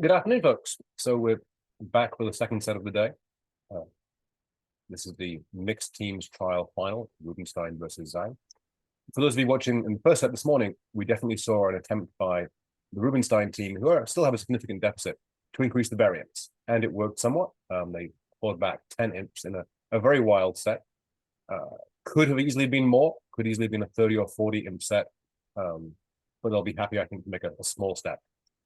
Good afternoon, folks. So we're back for the second set of the day. This is the mixed teams trial final, Rubinstein versus Zhang. For those of you watching in the first set this morning, we definitely saw an attempt by the Rubinstein team, who still have a significant deficit, to increase the variance. And it worked somewhat. They pulled back 10 imps in a very wild set. Could have easily been more, could easily have been a 30 or 40 imp set. But they'll be happy, I think, to make a small step.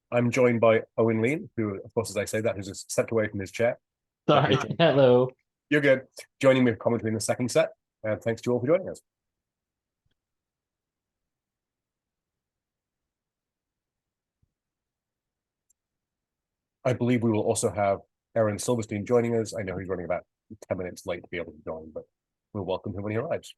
I'm joined by Owen Lean, who, of course, as I say that, who's just stepped away from his chair. Sorry. Hello. You're good. Joining me for commentary in the second set. And thanks to you all for joining us. I believe we will also have Aaron Silverstein joining us. I know he's running about 10 minutes late to be able to join, but we'll welcome him when he arrives.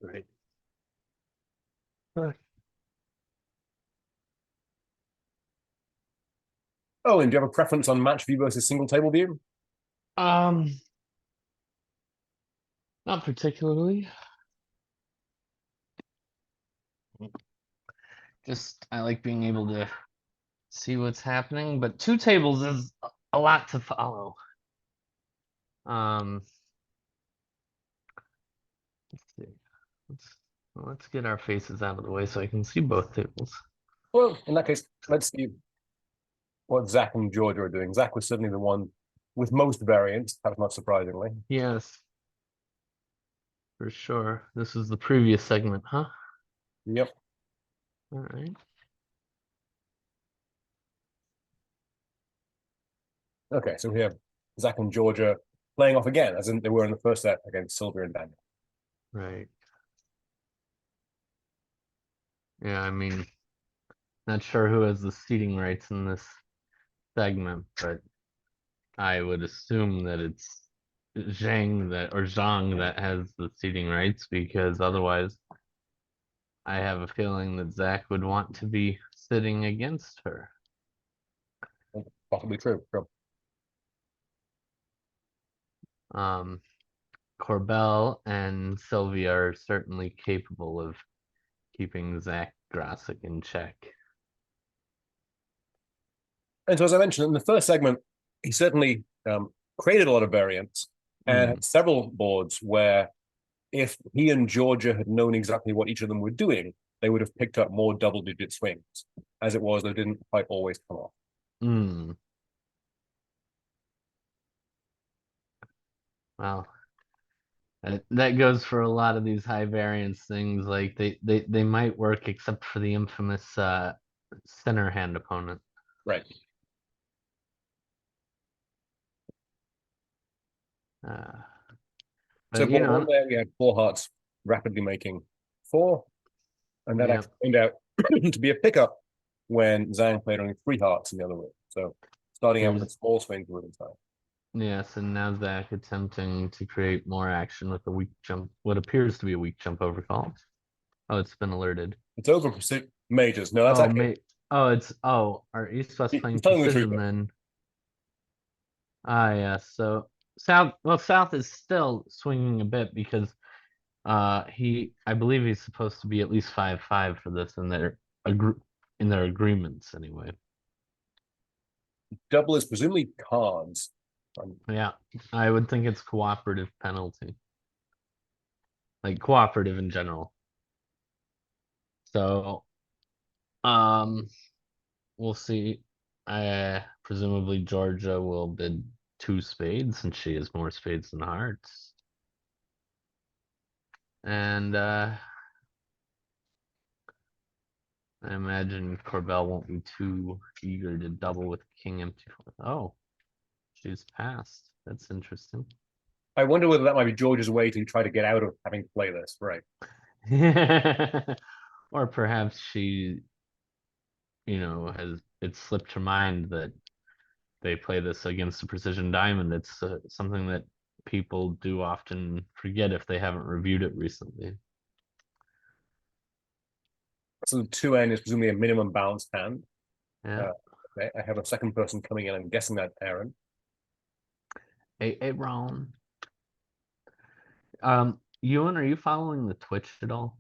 Great. Oh, and do you have a preference on match view versus single table view? Not particularly. Just I like being able to see what's happening, but two tables is a lot to follow. Let's see. Let's get our faces out of the way so I can see both tables. Well, in that case, let's see what Zach and Georgia are doing. Zach was certainly the one with most variance, perhaps not surprisingly. Yes. For sure. This is the previous segment, huh? Yep. All right. Okay, so we have Zach and Georgia playing off again, as in they were in the first set against Sylvia and Daniel. Right. Yeah, I mean, not sure who has the seating rights in this segment, but I would assume that it's Zhang that has the seating rights, because otherwise I have a feeling that Zach would want to be sitting against her. Possibly true. Sure. Corbell and Sylvia are certainly capable of keeping Zach Grasek in check. And so, as I mentioned in the first segment, he certainly created a lot of variance and had several boards where if he and Georgia had known exactly what each of them were doing, they would have picked up more double-digit swings. As it was, they didn't quite always come off. Well, that goes for a lot of these high variance things. Like they might work, except for the infamous center hand opponent. Right. So You know, there we had four hearts rapidly making four, and that actually turned out to be a pickup when Zhang played only three hearts in the other room. So starting out with a small swing to Rubinstein. Yes, and now Zach attempting to create more action with a weak jump, what appears to be a weak jump overcall. Oh, it's been alerted. It's over for majors. No, that's actually. Are East West playing telling the precision truth, then? Yeah. So South is still swinging a bit because I believe he's supposed to be at least 5-5 for this in their agreements anyway. Double is presumably cards. Yeah, I would think it's cooperative penalty. Like cooperative in general. So we'll see. Presumably Georgia will bid 2 spades since she has more spades than hearts. And I imagine Corbell won't be too eager to double with king empty. Oh, she's passed. That's interesting. I wonder whether that might be George's way to try to get out of having to play this, right? Or perhaps she, it slipped her mind that they play this against a precision diamond. It's something that people do often forget if they haven't reviewed it recently. So the 2N is presumably a minimum balanced hand. Yeah. Okay, I have a second person coming in. I'm guessing that's Aaron. Hey, Ron. Ewan, are you following the Twitch at all?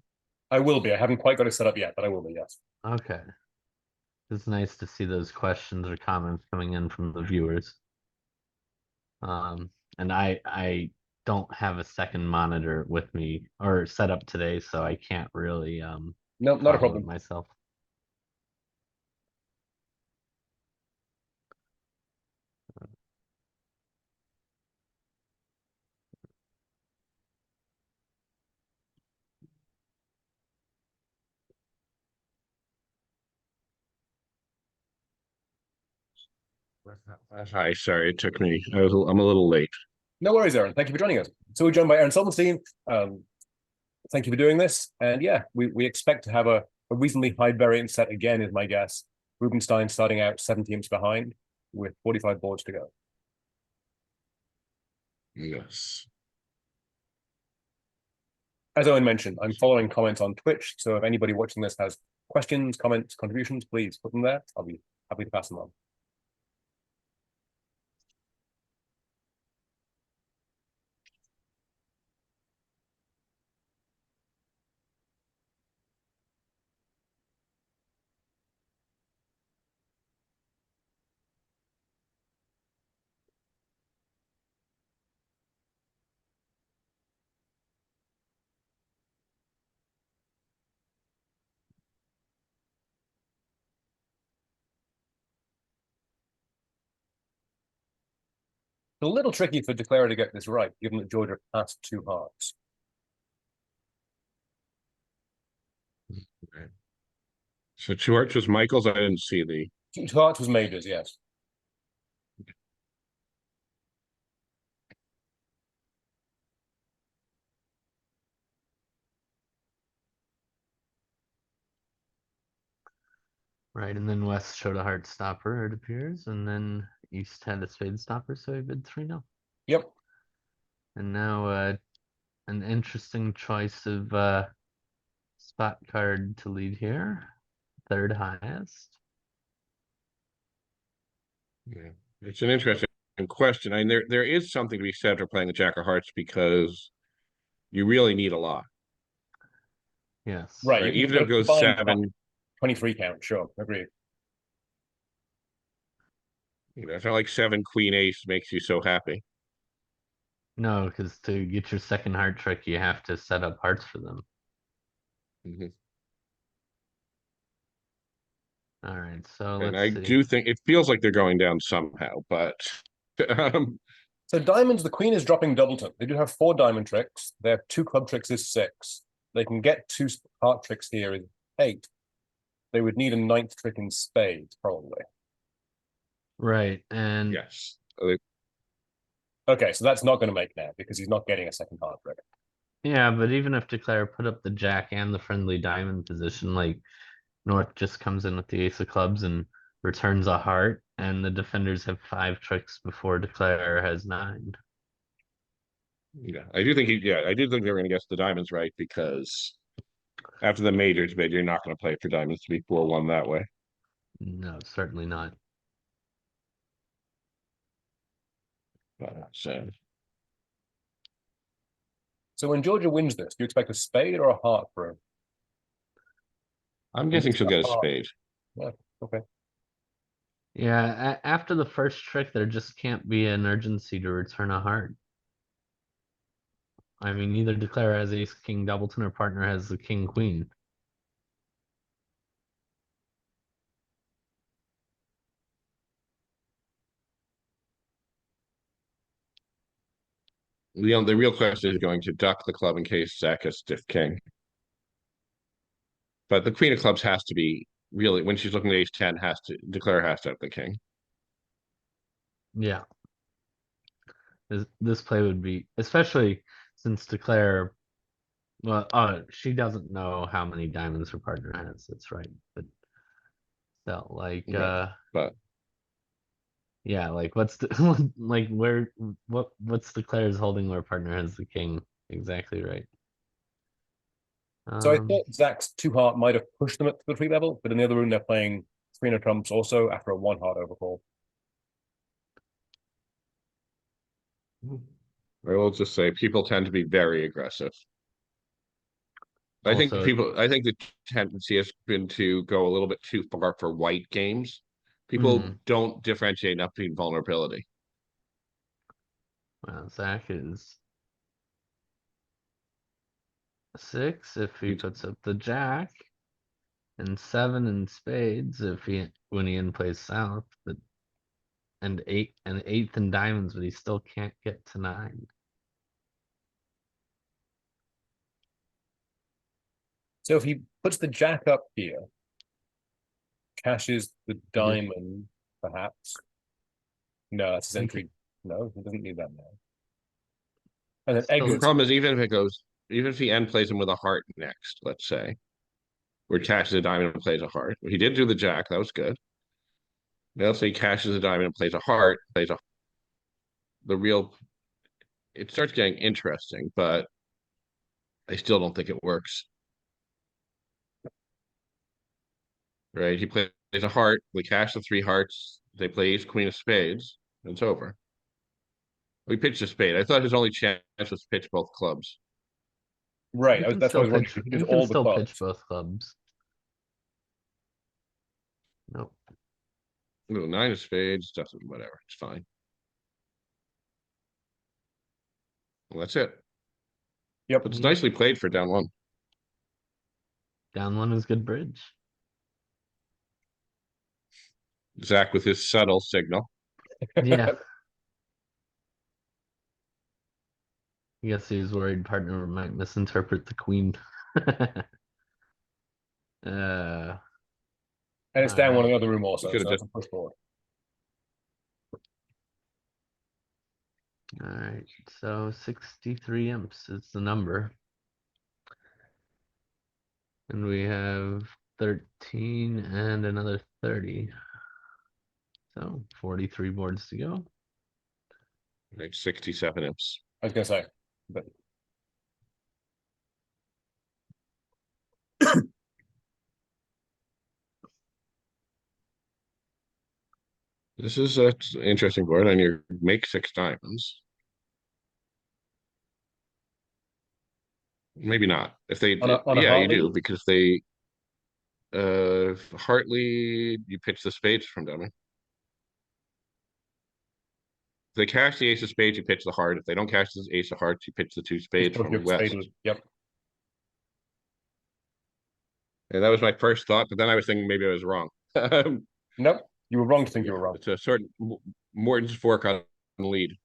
I will be. I haven't quite got it set up yet, but I will be, yes. Okay. It's nice to see those questions or comments coming in from the viewers. And I don't have a second monitor with me or set up today, so I can't really No, not a follow it problem. myself. Hi, sorry, it took me. I'm a little late. No worries, Aaron. Thank you for joining us. So we're joined by Aaron Silverstein. Thank you for doing this. And yeah, we expect to have a reasonably high variance set again, is my guess. Rubenstein starting out 7 teams behind with 45 boards to go. Yes. As Owen mentioned, I'm following comments on Twitch. So if anybody watching this has questions, comments, contributions, please put them there. I'll be happy to pass them on. It's a little tricky for Declare to get this right, given that Georgia passed 2 hearts. Okay. So two arch was Michael's. I didn't see the. 2 hearts was majors, yes. Right, and then West showed a heart stopper, it appears, and then East had a spade stopper, so he bid 3-0. Yep. And now an interesting choice of spot card to lead here. Third highest. Yeah, it's an interesting question. I mean, there is something to be said for playing the Jack of Hearts because you really need a lot, Yes. Right. right? You've Even got if it goes combined 7, 23 count, sure. Agreed. it's not like 7 Queen Ace makes you so happy. No, because to get your second heart trick, you have to set up hearts for them. Mhm. All right, so And let's I see. do think it feels like they're going down somehow, but um, So diamonds, the queen is dropping doubleton. They do have 4 diamond tricks. Their 2 club tricks is 6. They can get 2 heart tricks here is 8. They would need a 9th trick in spades, probably. Right, and yes, Okay, so that's not going to make now because he's not getting a second heart trick. yeah, but even if Declare put up the jack and the friendly diamond position, like North just comes in with the ace of clubs and returns a heart, and the defenders have 5 tricks before Declare has 9. yeah, I do think I do think they're going to guess the diamonds right because after the majors bid, you're not going to play for diamonds to be 4-1 that way. No, certainly not. So So when Georgia wins this, do you expect a spade or a heart for him? I'm guessing she'll get a Heart. spade. Yeah, okay. Yeah, after the first trick, there just can't be an urgency to return a heart. I mean, neither Declare has ace king doubleton or partner has the king queen. The real question is going to duck the club in case Zach has stiff king. But the queen of clubs has to be really when she's looking at ace 10 has to have the king. Yeah. This play would be, especially since Declare, well, she doesn't know how many diamonds her partner has. That's right. But still, like, Right. But yeah, like what's the like what's Declare's holding where partner has the king? Exactly right. So I thought Zach's 2 heart might have pushed them up to the 3 level, but in the other room they're playing Queen of trumps also after a one heart overcall. I will just say people tend to be very aggressive. I think Also- the tendency has been to go a little bit too far for white games. People don't differentiate enough between vulnerability. Well, Zach is 6 if he puts up the jack, and 7 in spades if he when he plays south, but and 8 and 8th in diamonds, but he still can't get to 9. So if he puts the jack up here, cashes the diamond, perhaps. No, that's his entry. No, he doesn't need that now. And then Still- The exits. problem is even if he end plays him with a heart next, let's say, where he cashes a diamond and plays a heart. He did do the jack, that was good. Now let's say he cashes a diamond and plays a heart, the real it starts getting interesting, but I still don't think it works. Right? He plays a heart, we cash the 3 hearts, they play ace queen of spades, and it's over. We pitched a spade. I thought his only chance was to pitch both clubs. Right, You can that's what I still was pitch. wondering. He You does can all the still clubs. pitch both clubs. Nope. Little 9 of spades, doesn't whatever. It's fine. Well, that's it. Yep. It's nicely played for down 1. Down 1 is good bridge. Zach with his subtle signal. Yeah. I guess he was worried partner might misinterpret the queen. And it's down one in the other room also, so that's a push forward. All right, so 63 imps is the number. And we have 13 and another 30. So 43 boards to go. Like 67 imps. I was gonna say, but This is an interesting board, and you make 6 diamonds. Maybe not. If they on a yeah, you heart do, lead? because they Hartley, you pitch the spades from dummy. If they cash the ace of spades, you pitch the heart. If they don't cash the ace of hearts, you pitch the 2 spades Both from your west. spade was- Yep. And that was my first thought, but then I was thinking maybe I was wrong. Nope. You were wrong to think you were wrong. It's a certain Morton's fork on the lead.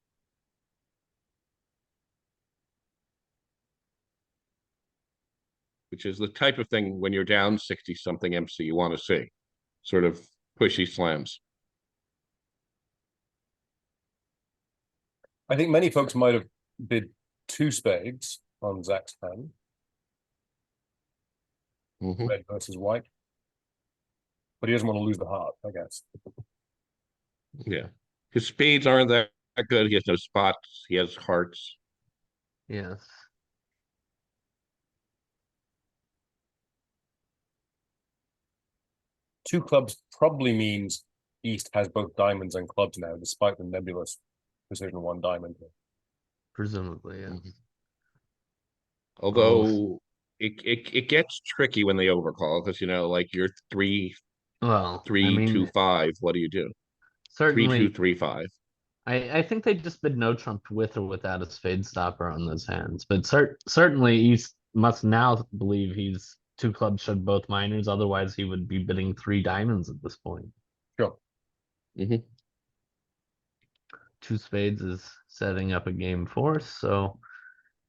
Which is the type of thing when you're down 60 something MC you want to see. Sort of pushy slams. I think many folks might have bid 2 spades on Zach's hand. Red versus white. But he doesn't want to lose the heart, I guess. Yeah. His spades aren't that good. He has no spots. He has hearts. Yes. Two clubs probably means East has both diamonds and clubs now, despite the nebulous position 1 diamond. Presumably, yeah. Although it gets tricky when they overcall, because like you're 3 Well, 3 2 5. What do you do? 3 2 certainly 3 5. I think they just bid no trump with or without a spade stopper on those hands. But certainly East must now believe he's 2 clubs showed both minors, otherwise he would be bidding 3 diamonds at this point. Sure. 2 spades is setting up a game force, so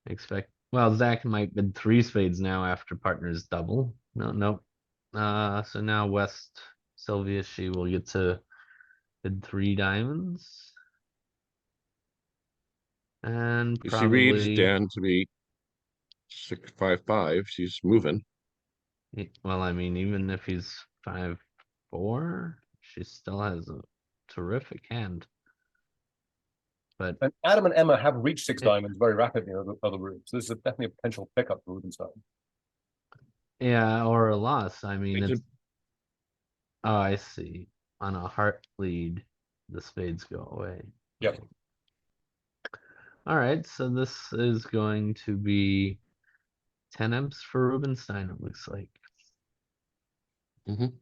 expect Zach might bid 3 spades now after partners double. No. So now West Sylvia, she will get to bid 3 diamonds. And She reads probably Dan to be 6-5-5. She's moving. well, I mean, even if he's 5-4, she still has a terrific hand. But And Adam and Emma have reached 6 diamonds very rapidly in other rooms. So this is definitely a potential pickup for Rubenstein. yeah, or a loss. I mean, Oh, I see. On a heart lead, the spades go away. Yep. All right, so this is going to be 10 imps for Rubenstein, it looks like. Mhm.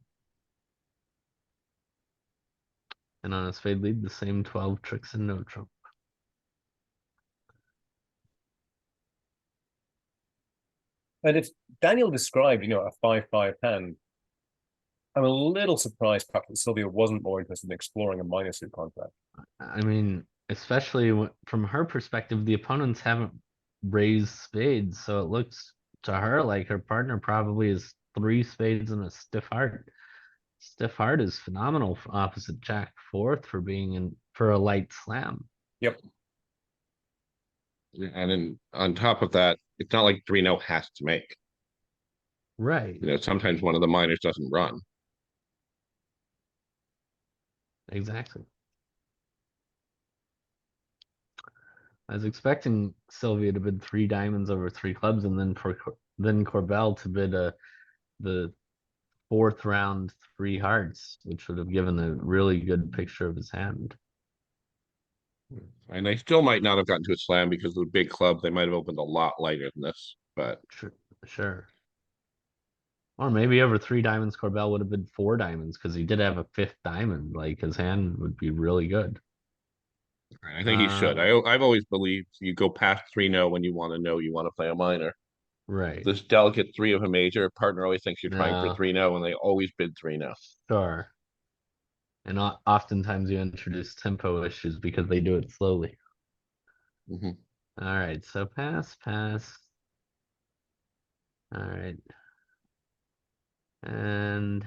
And on a spade lead, the same 12 tricks and no trump. And if Daniel described, a 5-5 hand, I'm a little surprised perhaps that Sylvia wasn't more interested in exploring a minor suit contract. I mean, especially from her perspective, the opponents haven't raised spades, so it looks to her like her partner probably is 3 spades and a stiff heart. Stiff heart is phenomenal for opposite Jack fourth for being in for a light slam. Yep. And then on top of that, it's not like 3-0 has to make. Right. Sometimes one of the minors doesn't run. Exactly. I was expecting Sylvia to bid 3 diamonds over 3 clubs, and then then Corbell to bid the 4th round 3 hearts, which would have given a really good picture of his hand. And they still might not have gotten to a slam because of the big club. They might have opened a lot lighter than this, but Sure. Or maybe over 3 diamonds, Corbell would have been 4 diamonds because he did have a 5th diamond. Like his hand would be really good. I think he should. I've always believed you go past 3-0 when you want to know you want to play a minor. Right. This delicate 3 of a major partner always thinks you're trying for No, 3-0, and they always bid 3-0. sure. And oftentimes you introduce tempo issues because they do it slowly. Mhm. All right, so pass. All right. And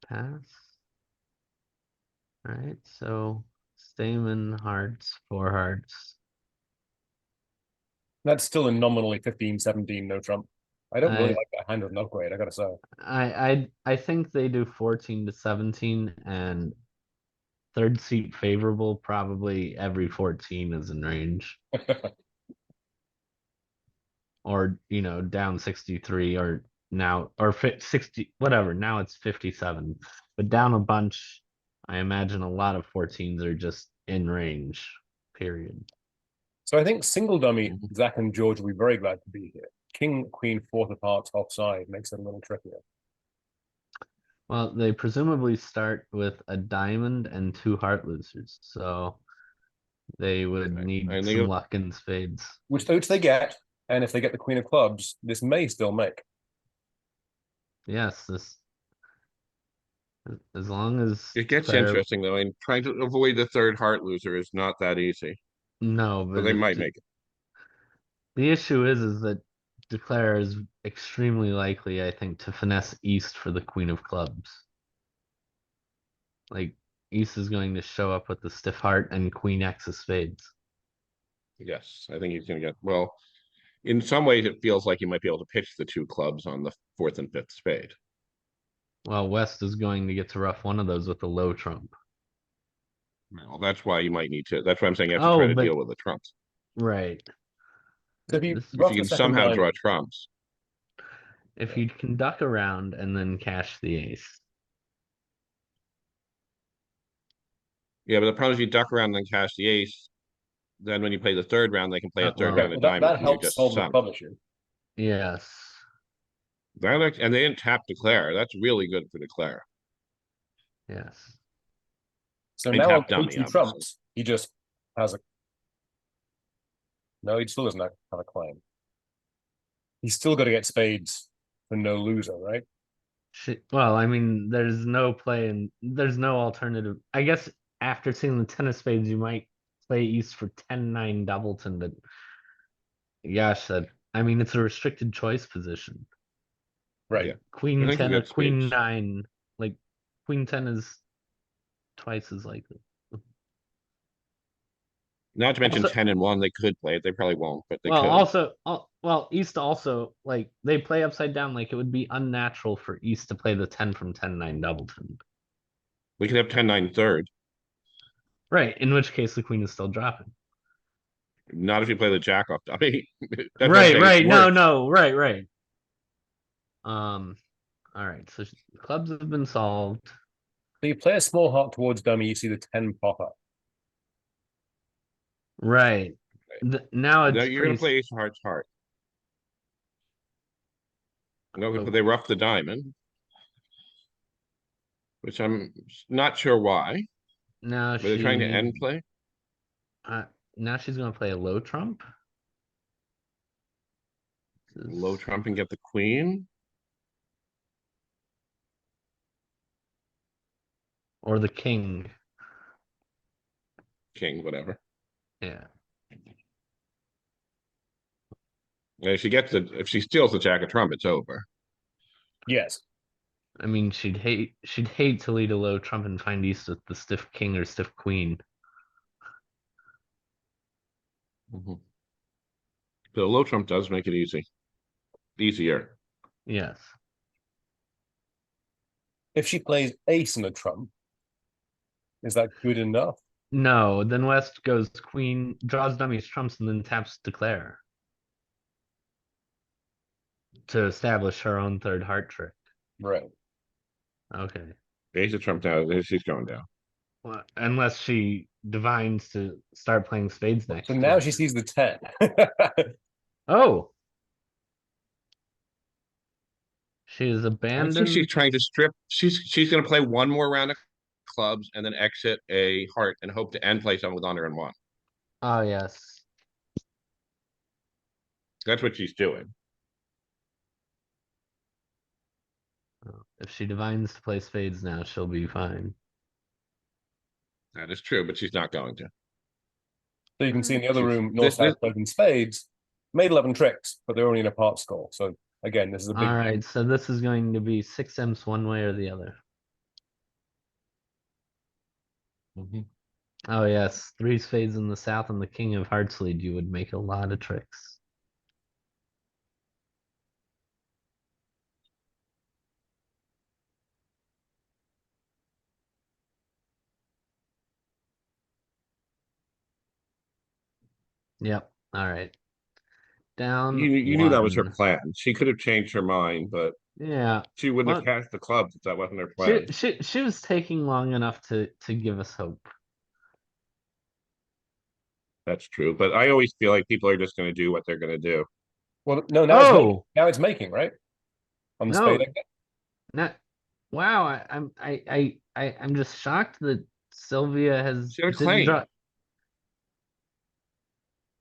pass. All right, so Stamen hearts, 4 hearts. That's still a nominally 15-17 no trump. I don't really I like that hand as an upgrade, I gotta say. I think they do 14 to 17 and third seat favorable, probably every 14 is in range. Or, down 63 or now or 60 whatever. Now it's 57. But down a bunch, I imagine a lot of 14s are just in range. Period. So I think single dummy, Mhm. Zach and George will be very glad to be here. King, queen, 4th of hearts offside makes it a little trickier. Well, they presumably start with a diamond and 2 heart losers, so they would Okay. need And some luck in spades. Which they get, and if they get the queen of clubs, this may still make. Yes, this as long as it gets Claire. interesting though, and trying to avoid the third heart loser is not that easy. No, But but they might make it. the issue is that Declare is extremely likely, I think, to finesse East for the Queen of Clubs. Like East is going to show up with the stiff heart and Queen X of spades. Yes, I think he's going to get well. In some ways, it feels like you might be able to pitch the 2 clubs on the 4th and 5th spade. Well, West is going to get to rough one of those with a low trump. Well, that's why you might need to. That's why I'm saying you have to try Oh, to but deal with the trumps. right. So if you This If rough you the can second somehow line, draw trumps, if you can duck around and then cash the ace. yeah. But the problem is you duck around and then cash the ace. Then when you play the 3rd round, they can play a third Well, okay, round of well, that diamonds, and you're helps just solve the sunk. club issue. yes. And they didn't tap declare. That's really good for declare. Yes. So And now on tap dummy, 2 obviously. trumps, he just has a. No, he still doesn't have a claim. He's still got to get spades for no loser, right? Well, I mean, there's no play and there's no alternative. I guess after seeing the 10 of spades, you might play East for 10-9 Doubleton, but gosh, I mean, it's a restricted choice position. Right. Yeah. I Queen think you 10 or get Queen spades. 9, like Queen 10 is twice as likely. Not to mention Also, 10 and 1, they could play it. They probably won't, but they well, could. East also like they play upside down. Like it would be unnatural for East to play the 10 from 10-9 Doubleton. We could have 10-9 third. Right, in which case the queen is still dropping. Not if you play the jack off dummy. That's what I'm saying. It's Right. worse. No, right. All right, so clubs have been solved. So you play a small heart towards dummy, you see the 10 pop up. Right. Now Now it's you're gonna pretty. play ace of hearts heart. No, Oh. but they rough the diamond, which I'm not sure why. Now Were they trying to end play? uh, now she's gonna play a low trump. Low trump and get the queen. Or the king. King, whatever. Yeah. And if she steals the jack of trump, it's over. Yes. I mean, she'd hate to lead a low trump and find east with the stiff king or stiff queen. So low trump does make it easier. Yes. If she plays ace and a trump, is that good enough? No, then West goes queen, draws dummies trumps, and then taps declare to establish her own third heart trick. Right. Okay. Ace of trump now, she's going down. Well, unless she divines to start playing spades next. So now she sees the 10. Oh. She is I think abandoned. she's trying to strip. She's going to play one more round of clubs and then exit a heart and hope to end play something with honor and one. Oh, yes. That's what she's doing. If she divines to play spades now, she'll be fine. That is true, but she's not going to. So you can see in the other room, This- North-South played in spades, made 11 tricks, but they're only in a part score. So again, this is a big. All right, so this is going to be 6Ms one way or the other. Oh, yes. 3 spades in the south and the king of hearts lead. You would make a lot of tricks. Yep. All right. Down. You knew that was her one. plan. She could have changed her mind, but Yeah. she wouldn't Well, have cashed the clubs if that wasn't her plan. she was taking long enough to give us hope. That's true, but I always feel like people are just going to do what they're going to do. Well, no, now it's Oh making, right? On the no! spade exit. Not. Wow. I'm just shocked that Sylvia has She had a didn't claim. draw.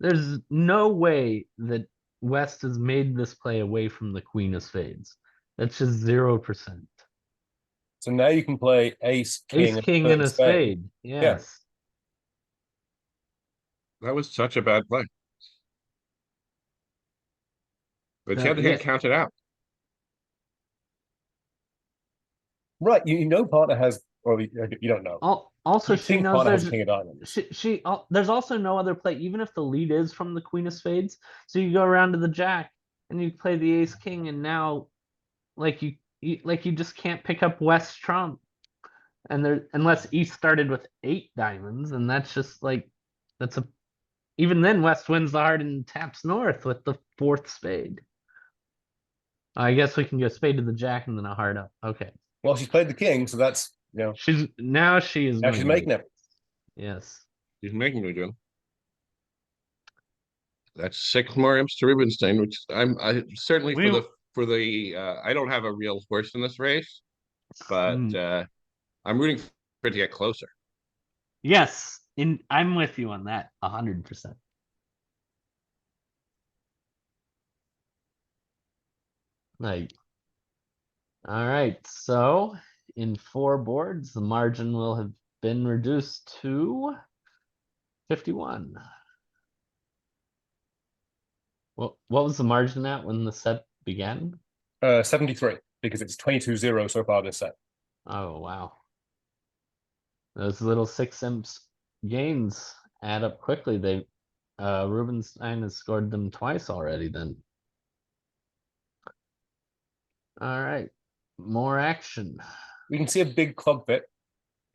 There's no way that West has made this play away from the queen of spades. That's just 0%. So now you can play ace, king, Ace king and a spade. Yes. That was such a bad play. But she had to Yeah. get counted out. Right. You know, partner has, or you don't know. Also, You she think knows partner has there's king of diamonds. there's also no other play, even if the lead is from the queen of spades. So you go around to the jack and you play the ace king, and now like you just can't pick up West trump. And there, unless East started with 8 diamonds, and that's just like that's a even then West wins the heart and taps North with the 4th spade. I guess we can go spade to the jack and then a heart up. Okay. Well, she's played the king, so that's She is now going she's making it. Yes. He's making me do. That's 6 more imps to Rubenstein, which I certainly for the I don't have a real horse in this race, but I'm rooting for it to get closer. Yes, I'm with you on that 100%. Like, all right, so in 4 boards, the margin will have been reduced to 51. What was the margin at when the set began? 73, because it's 22-0 so far this set. Oh wow. Those little 6 imps gains add up quickly. They Rubenstein has scored them twice already then. All right. More action. We can see a big club fit.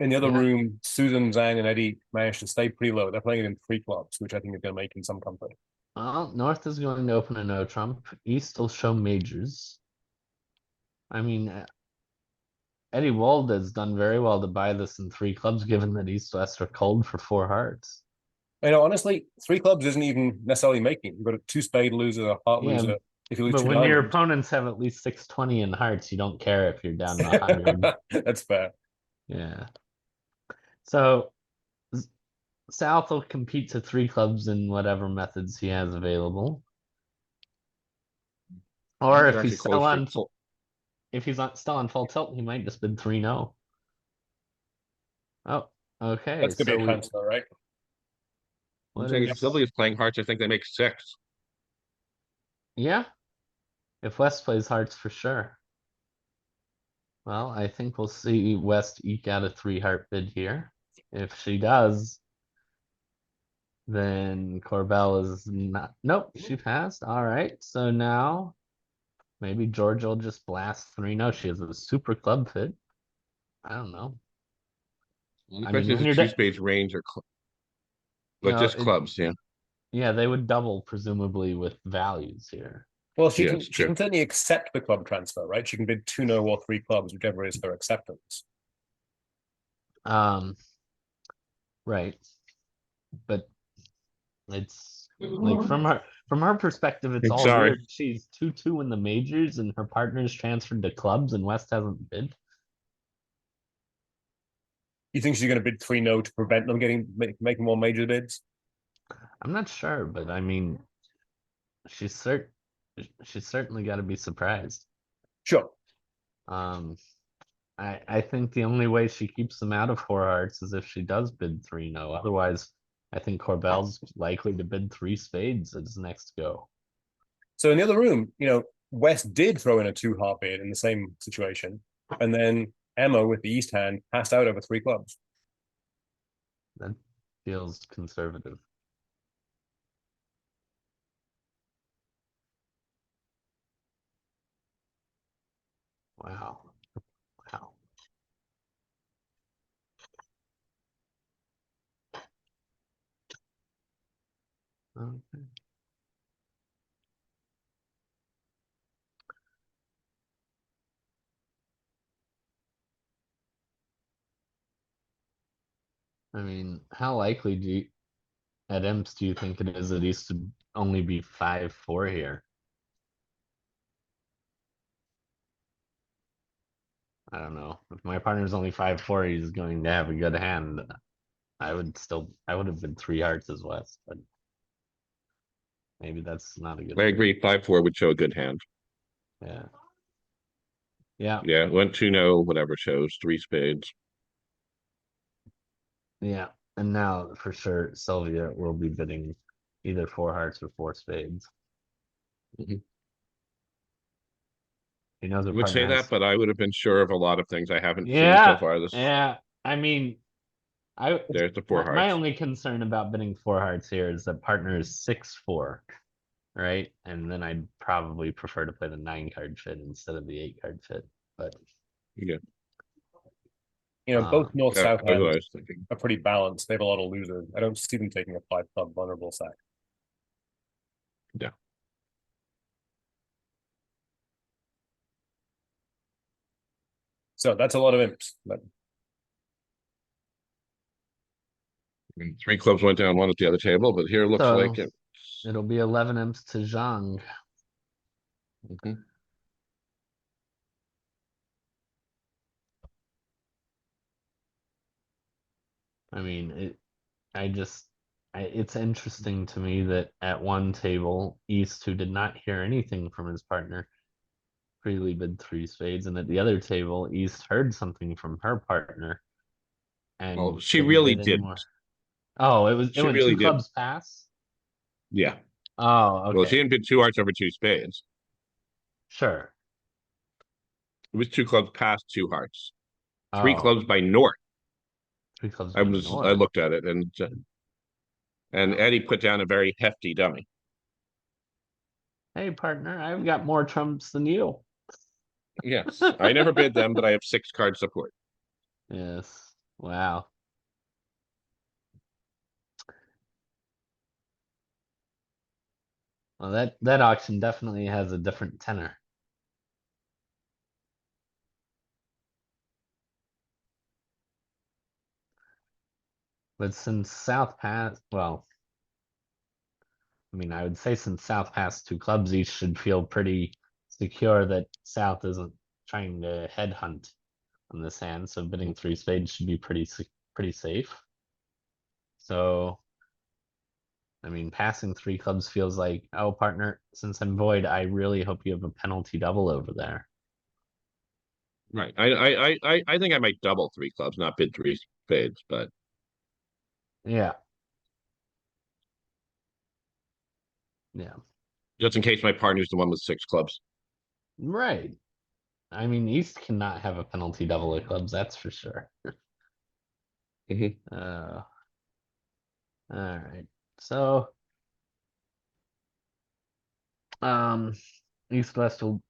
In the other Yeah. room, Susan, Zhang, and Eddie managed to stay pretty low. They're playing it in 3 clubs, which I think is going to make in some comfort. Well, North is going to open a no trump. East will show majors. I mean, Eddie Wold has done very well to buy this in three clubs, given that East West are cold for four hearts. You know, honestly, three clubs isn't even necessarily making. You've got a two spade loser, a heart Yeah, loser. If you lose but two when your diamonds, opponents have at least 620 in hearts, you don't care if you're down 100. that's fair. Yeah. So South will compete to three clubs in whatever methods he has available. Or These if are he's actually still closer. on if he's still on full tilt, he might just bid 3-0. Oh, okay. That's gonna be So a transfer, right? I'm what saying is if Philly is playing hearts, I think they make 6. yeah? If West plays hearts for sure. Well, I think we'll see West eke out a 3-heart bid here. If she does, then Corbell is not. Nope, she passed. All right. So now maybe Georgia will just blast 3-0. She has a super club fit. I don't know. The I question mean, is when the you're two spades range or but just clubs, yeah. yeah, they would double presumably with values here. Well, Yeah, it's she true. can certainly accept the club transfer, right? She can bid 2-0 or three clubs, whichever is her acceptance. Um, right. But it's like from her perspective, it's all Sorry. weird. She's 2-2 in the majors, and her partner's transferred to clubs, and West hasn't bid. You think she's going to bid 3-0 to prevent them making more major bids? I'm not sure, but I mean, she's she's certainly got to be surprised. Sure. Um, I think the only way she keeps them out of four hearts is if she does bid 3-0. Otherwise, I think Corbell's likely to bid three spades at his next go. So in the other room, you know, West did throw in a two-heart bid in the same situation, and then Emma with the East hand passed out over three clubs. That feels conservative. Wow. Wow. Okay. I mean, how likely at Imps do you think it is that he's to only be 5-4 here? I don't know. If my partner's only 5-4, he's going to have a good hand. I would have been three hearts as West, but maybe that's not a good I thing. agree. 5-4 would show a good hand. Yeah. Yeah. Yeah, went 2-0, whatever shows 3 spades. Yeah. And now for sure Sylvia will be bidding either four hearts or four spades. Mhm. He knows her I would say partner that, has. but I would have been sure of a lot of things I haven't seen so Yeah. far. This Yeah. I mean, I there's the 4 my hearts. only concern about bidding four hearts here is that partner is 6-4, right? And then I'd probably prefer to play the 9-card fit instead of the 8-card fit. But Yeah, You know, both that's north-south what I hands was thinking. are pretty balanced. They have a lot of losers. I don't see them taking a five-club vulnerable sack. Yeah. So that's a lot of imps. But I mean, 3 clubs went down, 1 at the other table, but here it looks so like it. it'll be 11 imps to Zhang. Mhm. I mean, it's interesting to me that at one table, East, who did not hear anything from his partner, freely bid three spades, and at the other table, East heard something from her partner Well, and she didn't really bid didn't. anymore. Oh, it She went really two didn't. clubs pass. Yeah. Oh, Well, she okay, didn't bid 2 hearts over 2 spades. sure. It was 2 clubs past 2 hearts. 3 Oh, clubs by North. three clubs I by was I North. looked at it and Eddie put down a very hefty dummy. Hey, partner, I've got more trumps than you. Yes, I never bid them, but I have 6 card support. Yes. Wow. Well, that auction definitely has a different tenor. But since South passed, well, I mean, I would say since South passed 2 clubs each, should feel pretty secure that South isn't trying to headhunt on this hand. So bidding 3 spades should be pretty safe. So, I mean, passing 3 clubs feels like, oh, partner, since I'm void, I really hope you have a penalty double over there. Right. I think I might double 3 clubs, not bid 3 spades, but Yeah. Yeah. just in case my partner's the one with 6 clubs. Right. I mean, East cannot have a penalty double of clubs, that's for sure. Mhm. All right. So, East West will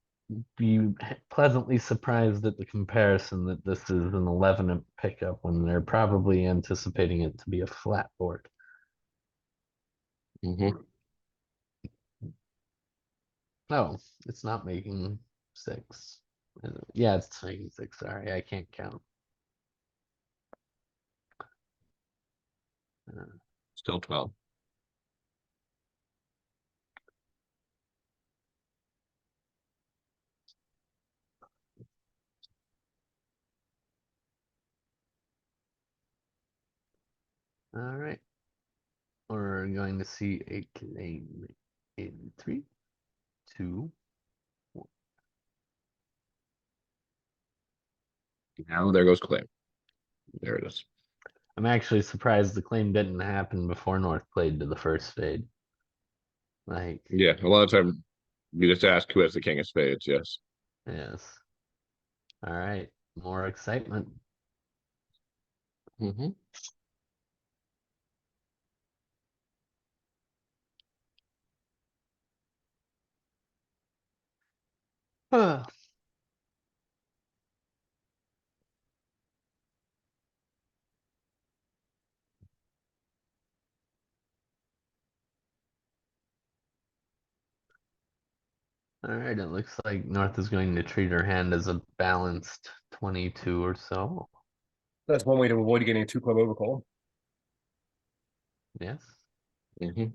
be pleasantly surprised at the comparison that this is an 11 pickup when they're probably anticipating it to be a flat board. Mhm. No, it's not making 6. Yeah, it's making 6. Sorry, I can't count. Still 12. All right. We're going to see a claim in 3, 2. Now there goes claim. There it is. I'm actually surprised the claim didn't happen before North played to the first spade. Like, Yeah, a lot of time you just ask who has the king of spades. Yes. yes. All right. More excitement. Mm-hmm. All right. It looks like North is going to treat her hand as a balanced 22 or so. That's one way to avoid getting a 2 club overcall. Yes. Mm-hmm.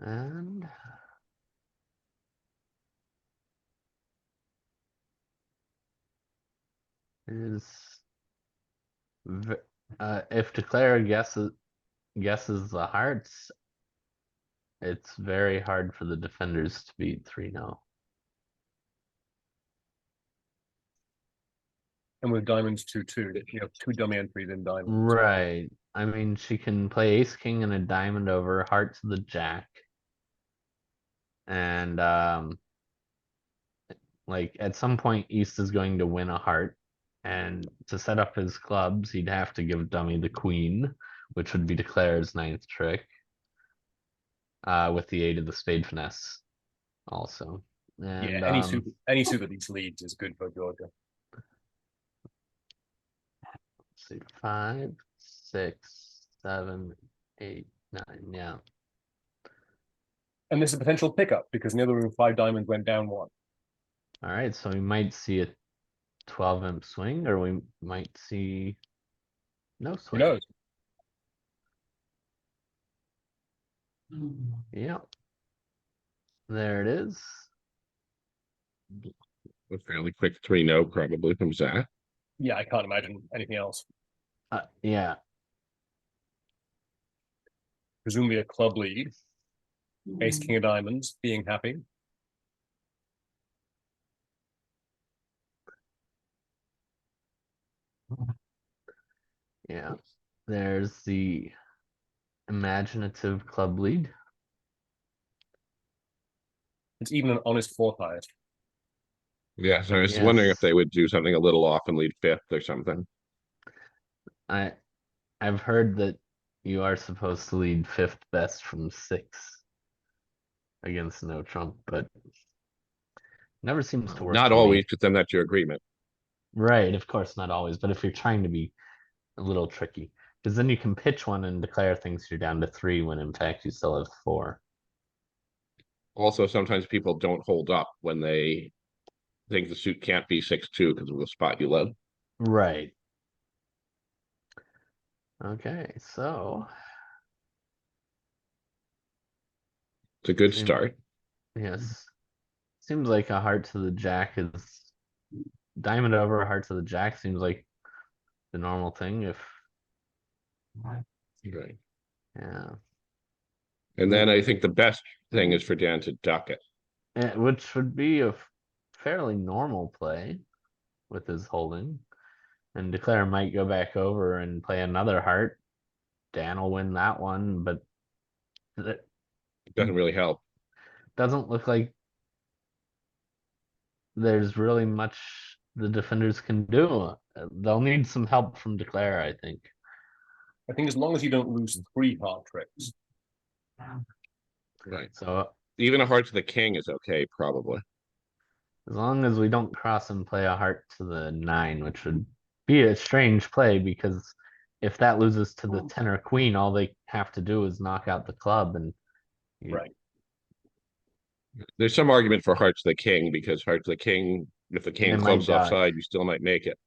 And is if declare guesses the hearts, it's very hard for the defenders to beat 3-0. And with diamonds 2-2, you have 2 dummy entries in diamonds. Right. I mean, she can play ace king and a diamond over, heart to the jack. And like at some point East is going to win a heart. And to set up his clubs, he'd have to give dummy the queen, which would be declare's 9th trick. With the aid of the spade finesse also. And Yeah, any suit that these leads is good for Georgia. let's see, 5, 6, 7, 8, 9. Yeah. And this is a potential pickup because in the other room 5 diamonds went down 1. All right, so we might see a 12 swing, or we might see no Who swing. knows? Yeah. There it is. A fairly quick 3-0 probably from Zach. Yeah, I can't imagine anything else. Yeah. Presumably a club lead. Ace king of diamonds, being happy. Yeah. There's the imaginative club lead. It's even an honest 4th highest. Yeah, so I was wondering if they would do something a little off and lead 5th or something. I've heard that you are supposed to lead 5th best from 6 against no trump, but never seems to work. Not always, because then that's your agreement. Right, of course, not always, but if you're trying to be a little tricky, because then you can pitch one and declare things you're down to 3 when in fact you still have 4. Also, sometimes people don't hold up when they think the suit can't be 6-2 because of the spot you love. Right. Okay, so It's a good seem, start. yes, seems like a heart to the jack is diamond over, a heart to the jack seems like the normal thing. If Right. yeah, And then I think the best thing is for Dan to duck it. which would be a fairly normal play with his holding, and declare might go back over and play another heart. Dan will win that one, but it It doesn't really help. doesn't look like there's really much the defenders can do. They'll need some help from declare, I think. I think as long as you don't lose 3 heart tricks. Right. So Even a heart to the king is okay, probably. as long as we don't cross and play a heart to the 9, which would be a strange play because if that loses to the 10 or queen, all they have to do is knock out the club and Right. There's some argument for heart to the king because heart to the king, if the king they might clubs dodge. offside, you still might make it.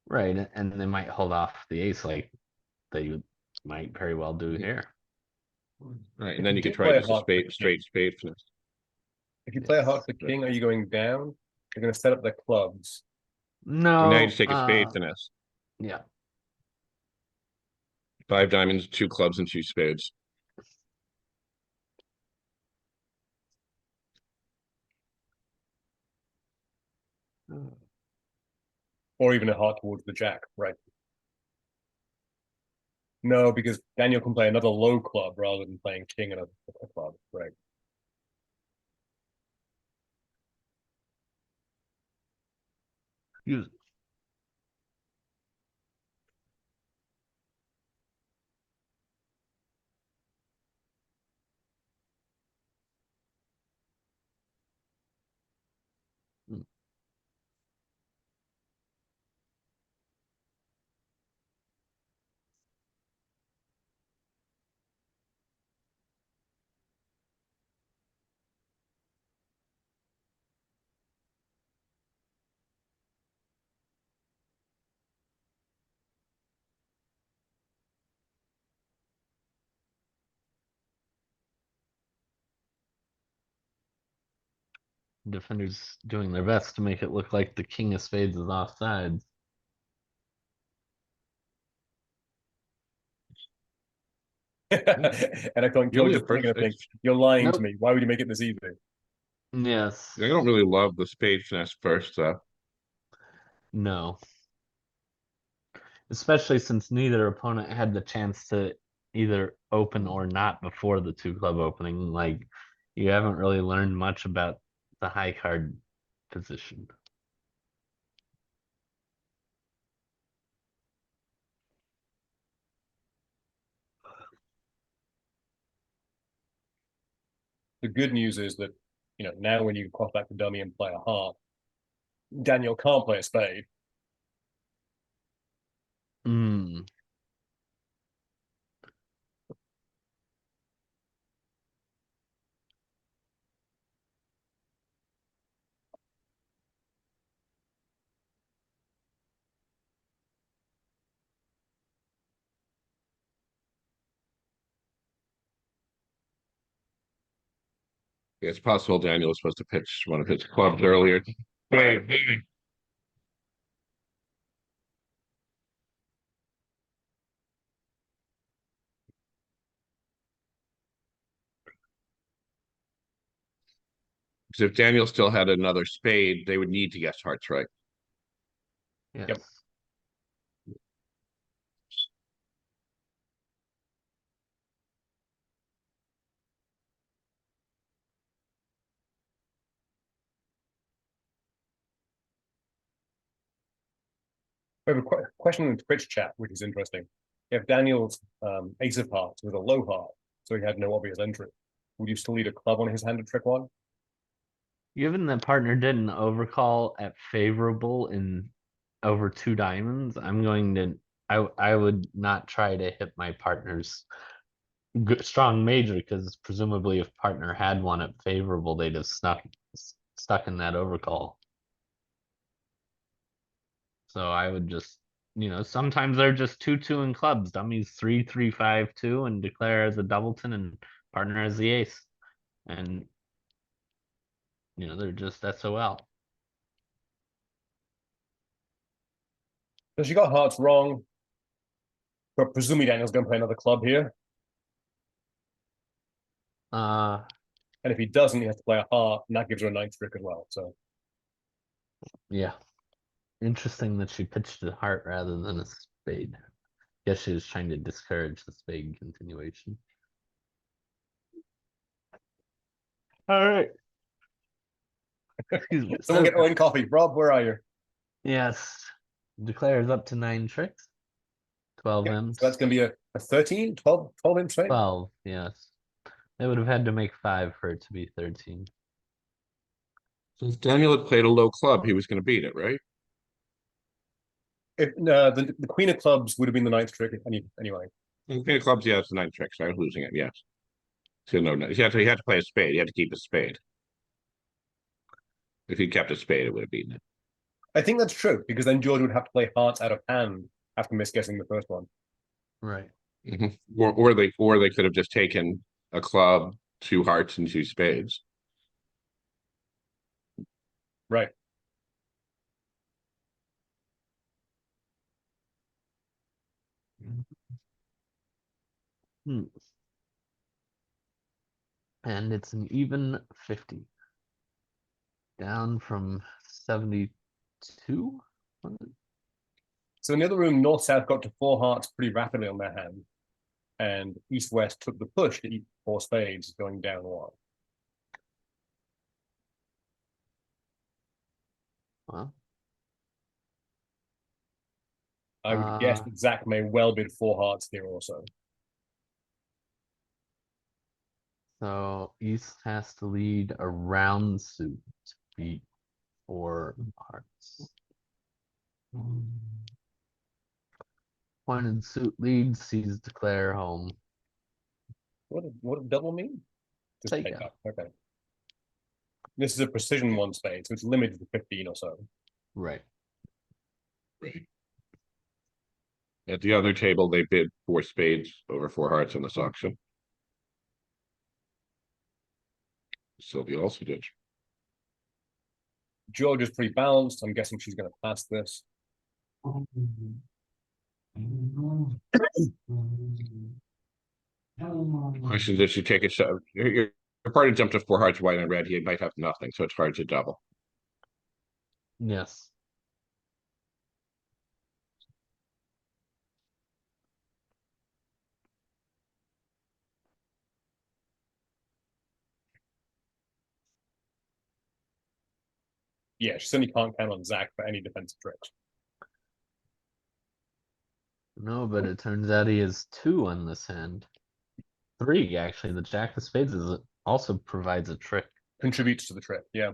Right, and they might hold off the ace like they might very well do here. Right. If And then you you could do try play a just a heart to the spade, straight king, spade finesse. if you play a heart to the Right. king, are you going down? You're going to set up the clubs. And now you just No, take a spade finesse. yeah. 5 diamonds, 2 clubs, and 2 spades. Or even a heart towards the jack, right? No, because Daniel can play another low club rather than playing king and a club, right? Use defenders doing their best to make it look like the king of spades is offsides. And I think George Really, is a probably first. going to think, you're lying to Nope. me. Why would you make it this easy? Yes. I don't really love the spade finesse first, though. No. Especially since neither opponent had the chance to either open or not before the 2 club opening. Like you haven't really learned much about the high card position. The good news is that, now when you cross back the dummy and play a heart, Daniel can't play a spade. Mm. It's possible Daniel was supposed to pitch one of his clubs earlier. Right. Because if Daniel still had another spade, they would need to guess hearts right. Yes. Yep. We have a question in the Twitch chat, which is interesting. If Daniel's ace of hearts was a low heart, so he had no obvious entry, would you still need a club on his hand to trick one? Given that partner didn't overcall at favorable in over 2 diamonds, I'm going to I would not try to hit my partner's strong major because presumably if partner had one at favorable, they'd have stuck in that overcall. So I would just sometimes they're just 2-2 in clubs. Dummies 3-3-5-2 and declare as a doubleton and partner as the ace. And they're just SOL. So she got hearts wrong. But presumably Daniel's going to play another club here. Uh, And if he doesn't, he has to play a heart, and that gives her a ninth trick as well. So yeah. Interesting that she pitched a heart rather than a spade. Guess she was trying to discourage the spade continuation. All right. Excuse me. someone get Owen coffee. Rob, where are you? Yes. Declares up to 9 tricks. 12 imps. So that's going to be a 13, 12 imp spade? 12, yes. They would have had to make 5 for it to be 13. So if Daniel had played a low club, he was going to beat it, right? If, the queen of clubs would have been the ninth trick anyway. Queen of clubs, yeah, it's the 9 tricks. I was losing it, yes. So no, he had to play a spade. He had to keep a spade. If he kept a spade, it would have beaten it. I think that's true, because then George would have to play hearts out of hand after misguessing the first one. Right. Or they could have just taken a club, 2 hearts, and 2 spades. Right. And it's an even 50. Down from 72? So in the other room, North-South got to 4 hearts pretty rapidly on their hand. And East-West took the push to eat 4 spades, going down 1. Well, I would guess that Zach may well bid 4 hearts here also. so East has to lead a round suit to beat 4 hearts. Pointed suit leads, sees declare home. What did double mean? Just Take take out. up. Okay. This is a precision 1 spade, so it's limited to 15 or so. Right. At the other table, they bid 4 spades over 4 hearts in this auction. Sylvia also did. George is pretty balanced. I'm guessing she's going to pass this. Question: Did she take a shot? Your party jumped to 4 hearts, white and red. He might have nothing, so it's hard to double. Yes. Yeah, she certainly can't count on Zach for any defensive tricks. No, but it turns out he has 2 on this hand. 3, actually. The Jack of Spades also provides a trick. Contributes to the trick, yeah.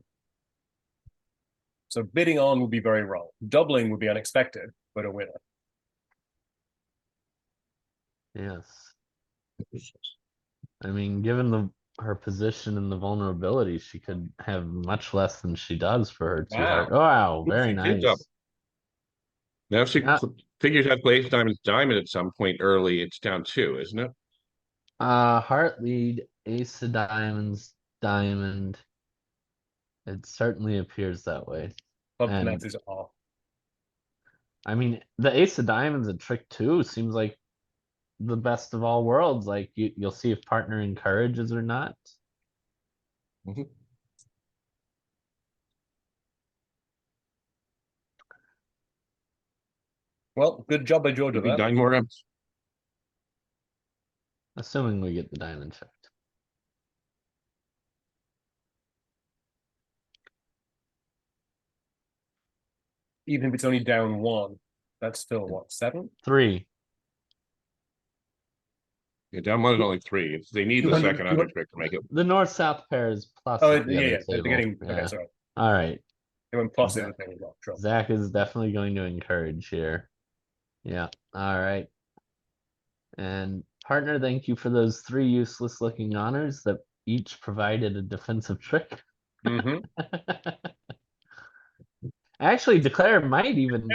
So bidding on would be very wrong. Doubling would be unexpected, but a winner. Yes. I mean, given her position and the vulnerability, she could have much less than she does for her 2 heart. Wow. Wow, very She did nice. double. Now, if she figures out play diamond at some point early, it's down 2, isn't it? Heart lead, ace of diamonds, diamond. It certainly appears that way. Club And- connect is off. I mean, the ace of diamonds at trick 2 seems like the best of all worlds. Like you'll see if partner encourages or not. Well, good job by George with Maybe that. 9 more imps. Assuming we get the diamond checked. Even if it's only down 1, that's still what, 7? 3. Yeah, down 1 is only 3. They need the 200 second under trick to make it. The north-south pair is plus. Oh, at the yeah, other yeah. They're table. getting, Yeah. okay, sorry. All right. They went plus the other thing as well. Sure. Zach is definitely going to encourage here. Yeah. All right. And partner, thank you for those 3 useless looking honors that each provided a defensive trick. Mm-hmm. Actually, declare might even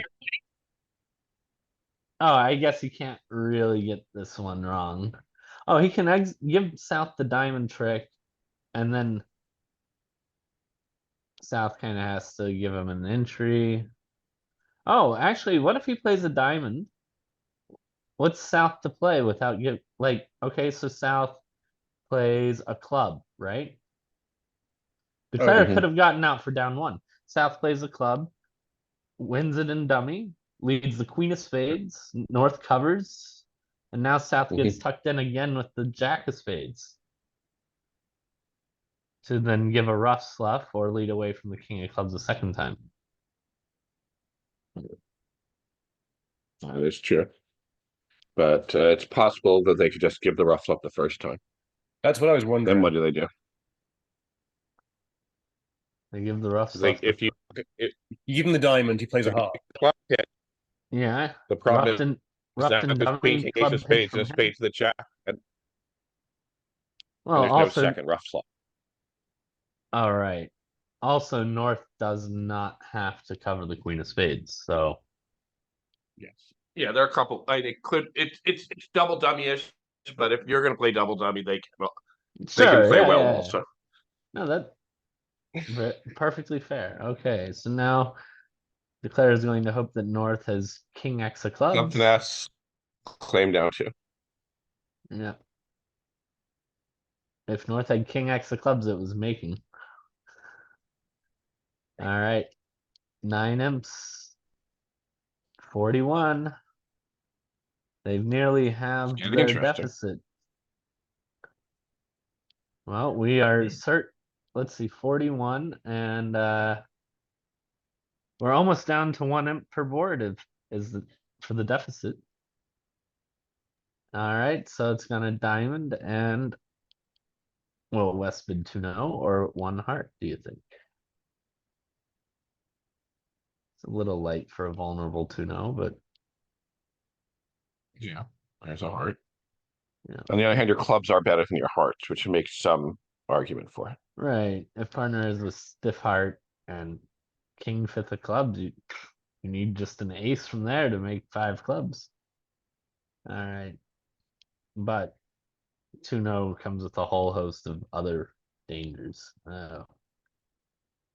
Oh, I guess he can't really get this one wrong. Oh, he can give South the diamond trick, and then South kind of has to give him an entry. Oh, actually, what if he plays a diamond? What's South to play without okay, so South plays a club, right? Declare Okay. could have gotten out for down one. South plays a club, wins it in dummy, leads the queen of spades, North covers, and now South gets tucked in again with the jack of spades to then give a rough slough or lead away from the king of clubs a second time. That is true. But it's possible that they could just give the rough flop the first time. That's what I was Then wondering. what do they do? They give the rough Like slough. if you You give him the diamond, he plays a heart. club hit, Yeah, the problem roughed and is that dummy, there's queen, king, ace club of hits spades, from and a spade to the jack, and well, there's no also, second rough flop. all right. Also, North does not have to cover the queen of spades, so Yes. Yeah, there are a couple. It's double dummy-ish, but if you're going to play double dummy, they can sure, play yeah, well yeah. also. No, that perfectly fair. Okay, so now Declare is going to hope that North has King X of clubs. Something else claim down to. Yeah. If North had King X of clubs, it was making. All right. 9 imps. 41. They've nearly halved Getting their interesting. deficit. Well, we are let's see, 41, and we're almost down to 1 imp per board for the deficit. All right, so it's gonna diamond and will West bid 2-0 or 1 heart, do you think? It's a little light for a vulnerable 2-0, but Yeah, there's a heart. yeah. On the other hand, your clubs are better than your hearts, which makes some argument for it. Right. If partner is a stiff heart and king fifth of clubs, you need just an ace from there to make 5 clubs. All right. But 2-0 comes with a whole host of other dangers. Oh.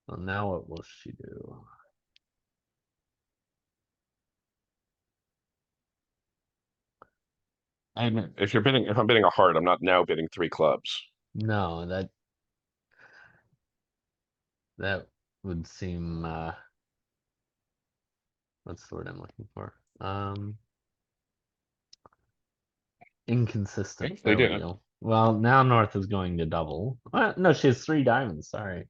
Well, now what will she do? If I'm bidding a heart, I'm not now bidding 3 clubs. No, that would seem what's the word I'm looking for? Inconsistent. They There we did. go. Well, now North is going to double. No, she has 3 diamonds. Sorry.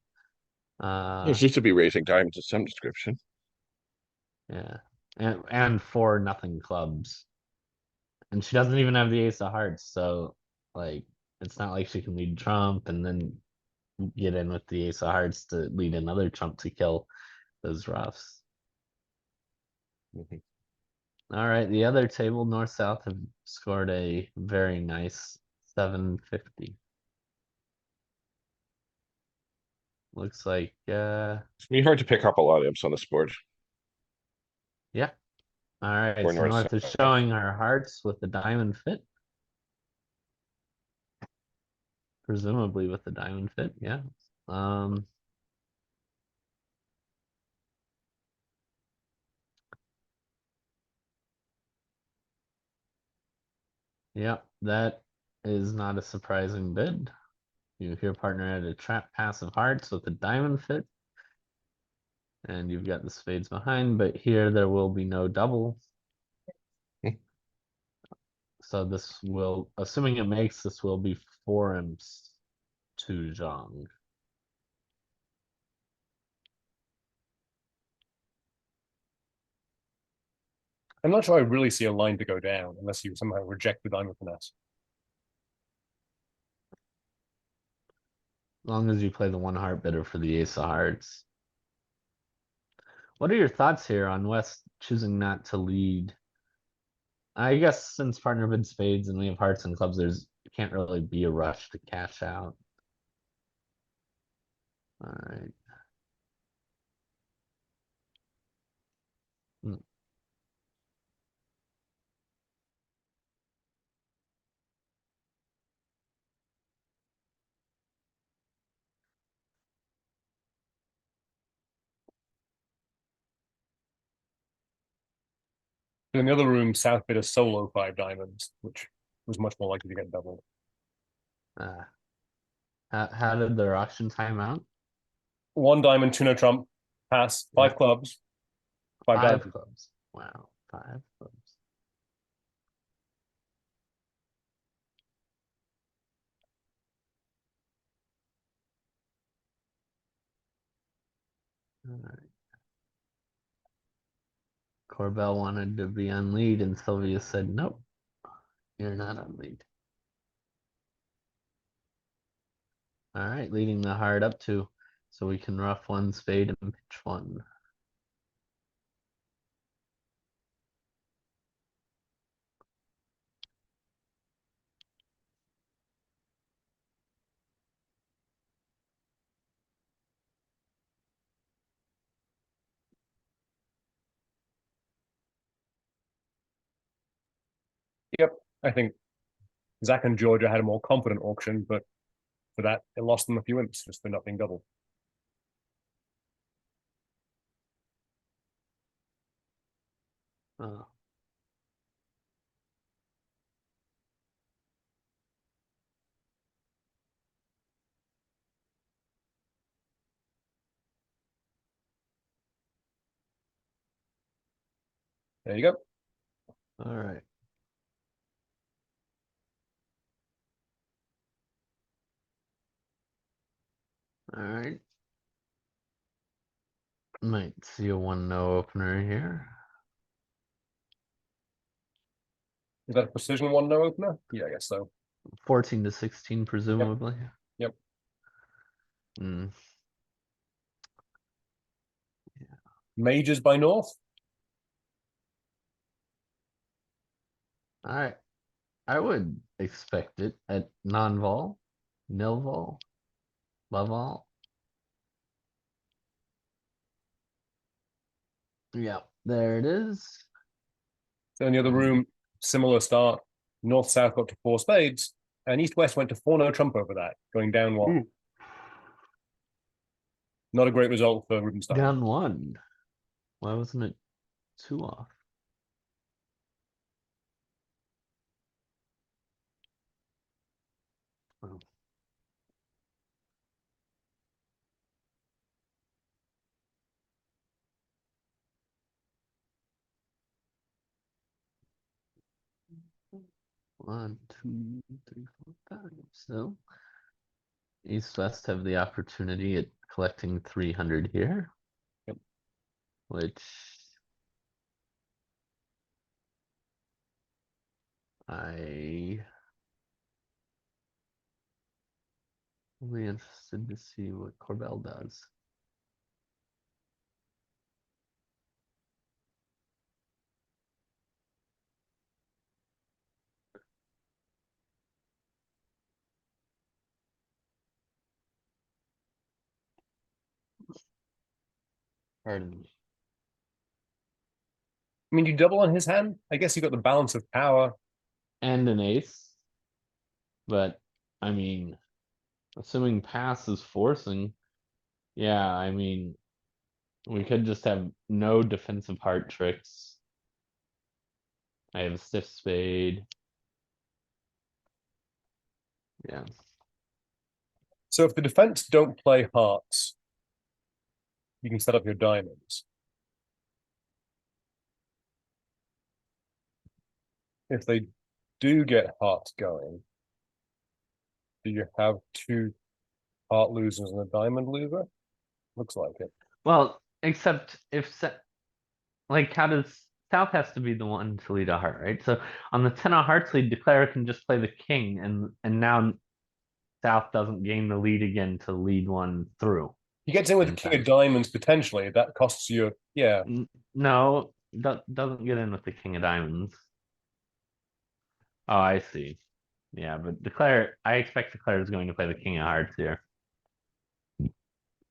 There seems to be raising diamonds of some description. Yeah, and 4 nothing clubs, and she doesn't even have the ace of hearts. So, like, it's not like she can lead trump and then get in with the ace of hearts to lead another trump to kill those roughs. All right, the other table, North South, have scored a very nice 750. Looks like It's gonna be hard to pick up a lot of imps on this board. yeah. All right, Or so North North is South. showing her hearts with the diamond fit. Presumably with the diamond fit, yeah. Yeah, that is not a surprising bid. You hear partner at a trap pass of hearts with a diamond fit. And you've got the spades behind, but here there will be no double. So this will, assuming it makes, this will be 4 imps to Zhang. I'm not sure I really see a line to go down unless you somehow reject the diamond finesse. As long as you play the 1 heart bidder for the ace of hearts. What are your thoughts here on West choosing not to lead? I guess since partner bid spades and we have hearts and clubs, can't really be a rush to cash out. All right. In the other room, South bid a solo 5 diamonds, which was much more likely to get doubled. Uh, how did their auction time out? 1 diamond, 2 no trump, pass, 5 Yeah. clubs, 5 Five diamonds. clubs. Wow, 5 clubs. All right. Corbell wanted to be on lead, and Sylvia said, "Nope, you're not on lead." All right, leading the heart up to, so we can rough 1 spade and pitch 1. Yep, I think Zach and Georgia had a more confident auction, but for that, it lost them a few imps just for nothing double. Oh. There you go. All right. All right. Might see a 1-no opener here. Is that a precision 1 no opener? Yeah, I guess so. 14 to 16, presumably. Yep. Mm. Majors by North. All right. I would expect it at non-vol, nil-vol, love-all. Yeah, there it is. So in the other room, similar start. North South got to 4 spades, and East West went to 4 no trump over that, going down 1. Ooh. Not a great result for Rubenstein. Down 1. Why wasn't it 2 off? Oh. One, two, three, 4, 5. So East West have the opportunity at collecting 300 here. Yep. Which I will be interested to see what Corbell does. Pardon me. I mean, you double on his hand. I guess you got the balance of power. And an ace. But I mean, assuming pass is forcing, yeah, I mean, we could just have no defensive heart tricks. I have a stiff spade. Yeah. So if the defense don't play hearts, you can set up your diamonds. If they do get hearts going, do you have 2 heart losers and a diamond loser? Looks like it. Well, except if like how does South has to be the one to lead a heart, right? So on the 10 of hearts lead, Declare can just play the king, and now South doesn't gain the lead again to lead one through. He gets in with the king of diamonds potentially. That costs you, yeah. No, doesn't get in with the king of diamonds. Oh, I see. Yeah, but Declare, I expect Declare is going to play the king of hearts here.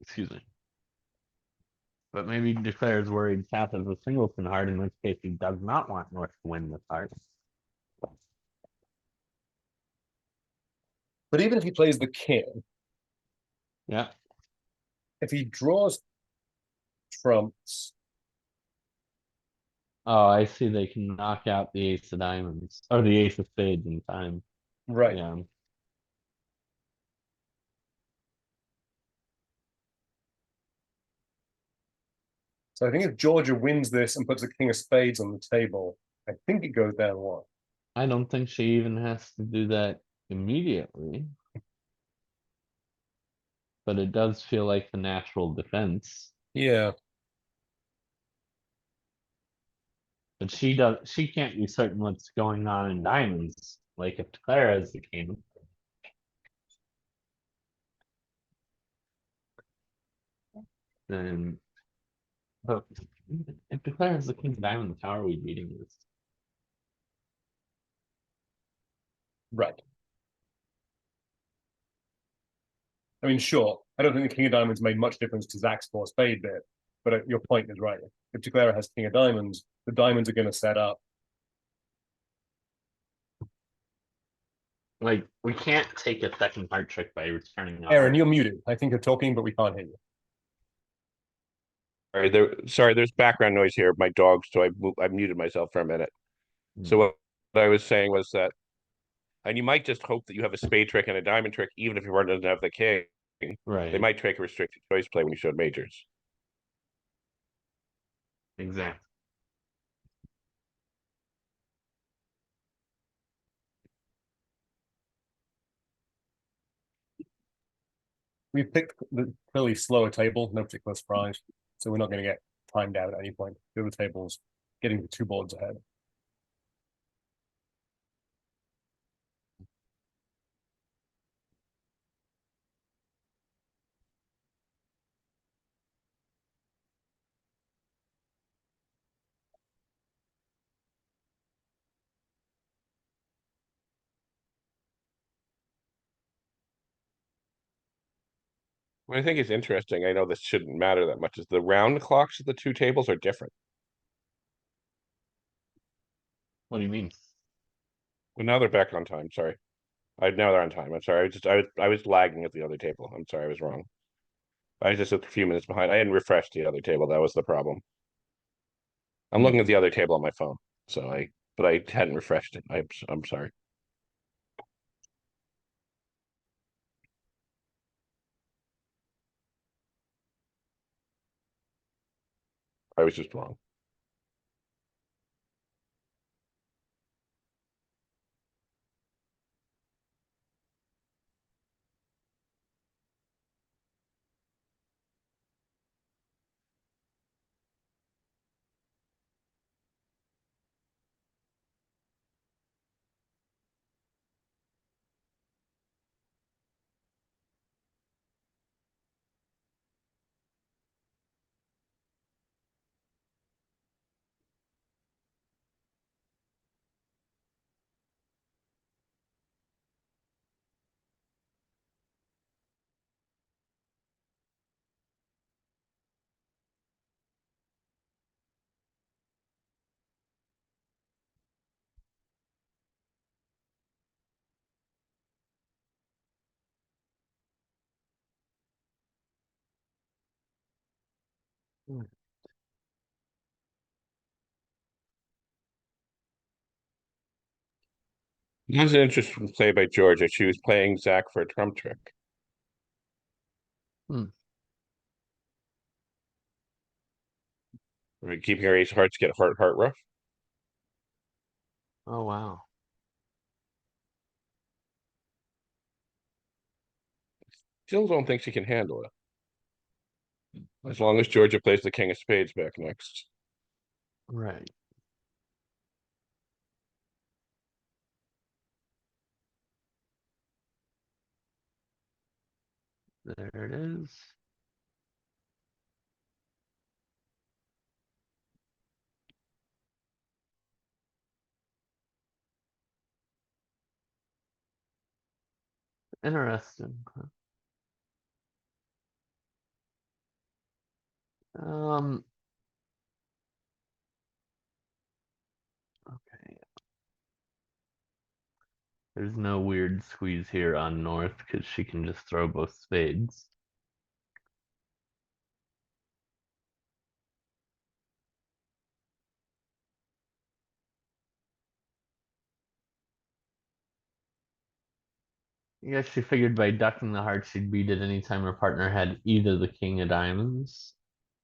Excuse me. But maybe Declare is worried South has a singleton heart, in which case he does not want North to win this heart. But even if he plays the king, Yeah. if he draws trumps, Oh, I see. They can knock out the ace of diamonds or the ace of spades in time. Right. Yeah. So I think if Georgia wins this and puts the king of spades on the table, I think it goes down one. I don't think she even has to do that immediately, but it does feel like the natural defense. Yeah. But she can't be certain what's going on in diamonds. Like if Clara is the king, then but if Declare is the king of diamonds, how are we beating this? Right. I mean, sure. I don't think the king of diamonds made much difference to Zach's four spade bit, but your point is right. If Declara has king of diamonds, the diamonds are going to set up. Like we can't take a second heart trick by returning a Aaron, heart. you're muted. I think you're talking, but we can't hear you. Sorry, there's background noise here. My dogs, so I muted myself for a minute. So what I was saying was that, and you might just hope that you have a spade trick and a diamond trick, even if your partner doesn't have the king. They Right. might take a restricted choice play when you showed majors. Exactly. We picked the clearly slower table, no particular surprise. So we're not going to get timed out at any point. The other table's getting the two boards ahead. What I think is interesting, I know this shouldn't matter that much, is the round clocks of the two tables are different. What do you mean? Well, now they're back on time. Sorry. Now they're on time. I'm sorry. I was lagging at the other table. I'm sorry, I was wrong. I was just a few minutes behind. I hadn't refreshed the other table. That was the problem. I'm looking at the other table on my phone. But I hadn't refreshed it. I'm sorry. I was just wrong. That's an interesting play by Georgia. She was playing Zach for a trump trick. Hmm. Right, keeping her ace of hearts, get heart rough. Oh wow. Still don't think she can handle it. As long as Georgia plays the king of spades back next. Right. There it is. Interesting. Um. Okay. There's no weird squeeze here on North because she can just throw both spades. I guess she figured by ducking the heart, she'd beat it anytime her partner had either the king of diamonds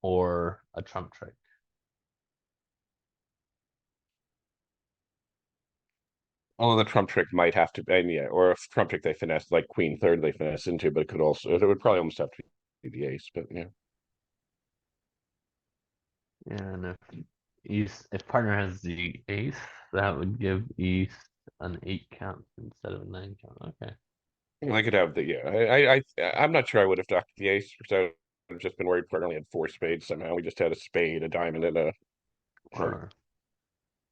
or a trump trick. Although the trump trick might have to, and yeah, or if trump trick they finesse like queen third they finesse into, but it could also it would probably almost have to be the ace, but yeah. Yeah, and if partner has the ace, that would give East an 8 count instead of a 9 count. Okay. I could have the yeah. I'm not sure I would have ducked the ace because I would have just been worried partner only had 4 spades somehow. We just had a spade, a diamond, and a heart. Sure.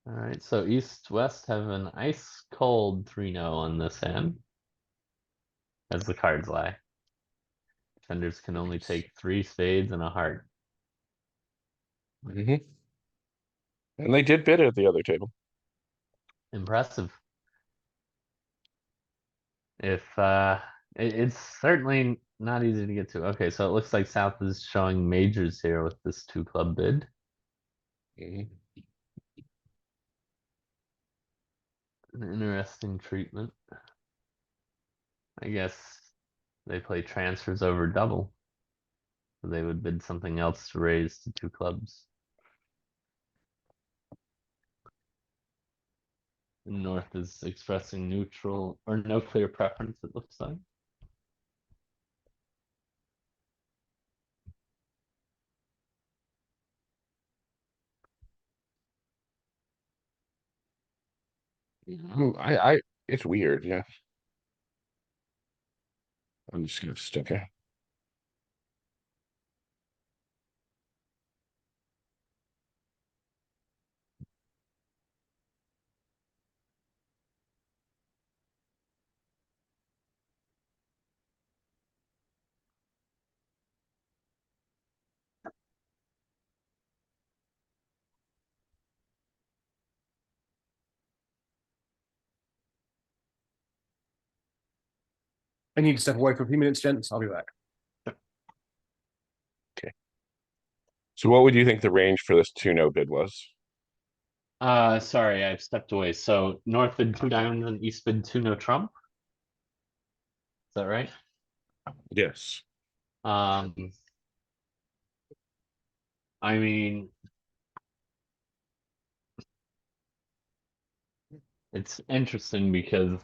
All right, so East West have an ice cold 3-0 on this hand, as the cards lie. Defenders can only take 3 spades and a heart. And they did bid it at the other table. Impressive. If it's certainly not easy to get to. Okay, so it looks like South is showing majors here with this 2 club bid. Mhm. An interesting treatment. I guess they play transfers over double. So they would bid something else to raise to 2 clubs. And North is expressing neutral or no clear preference, it looks like. I it's weird, yeah. I'm just gonna stick it. I need to step away for a few minutes, gents. I'll be back. Okay. So what would you think the range for this 2-0 bid was? Sorry, I've stepped away. So North bid 2 diamonds and East bid 2 no trump. Is that right? Yes. I mean, it's interesting because,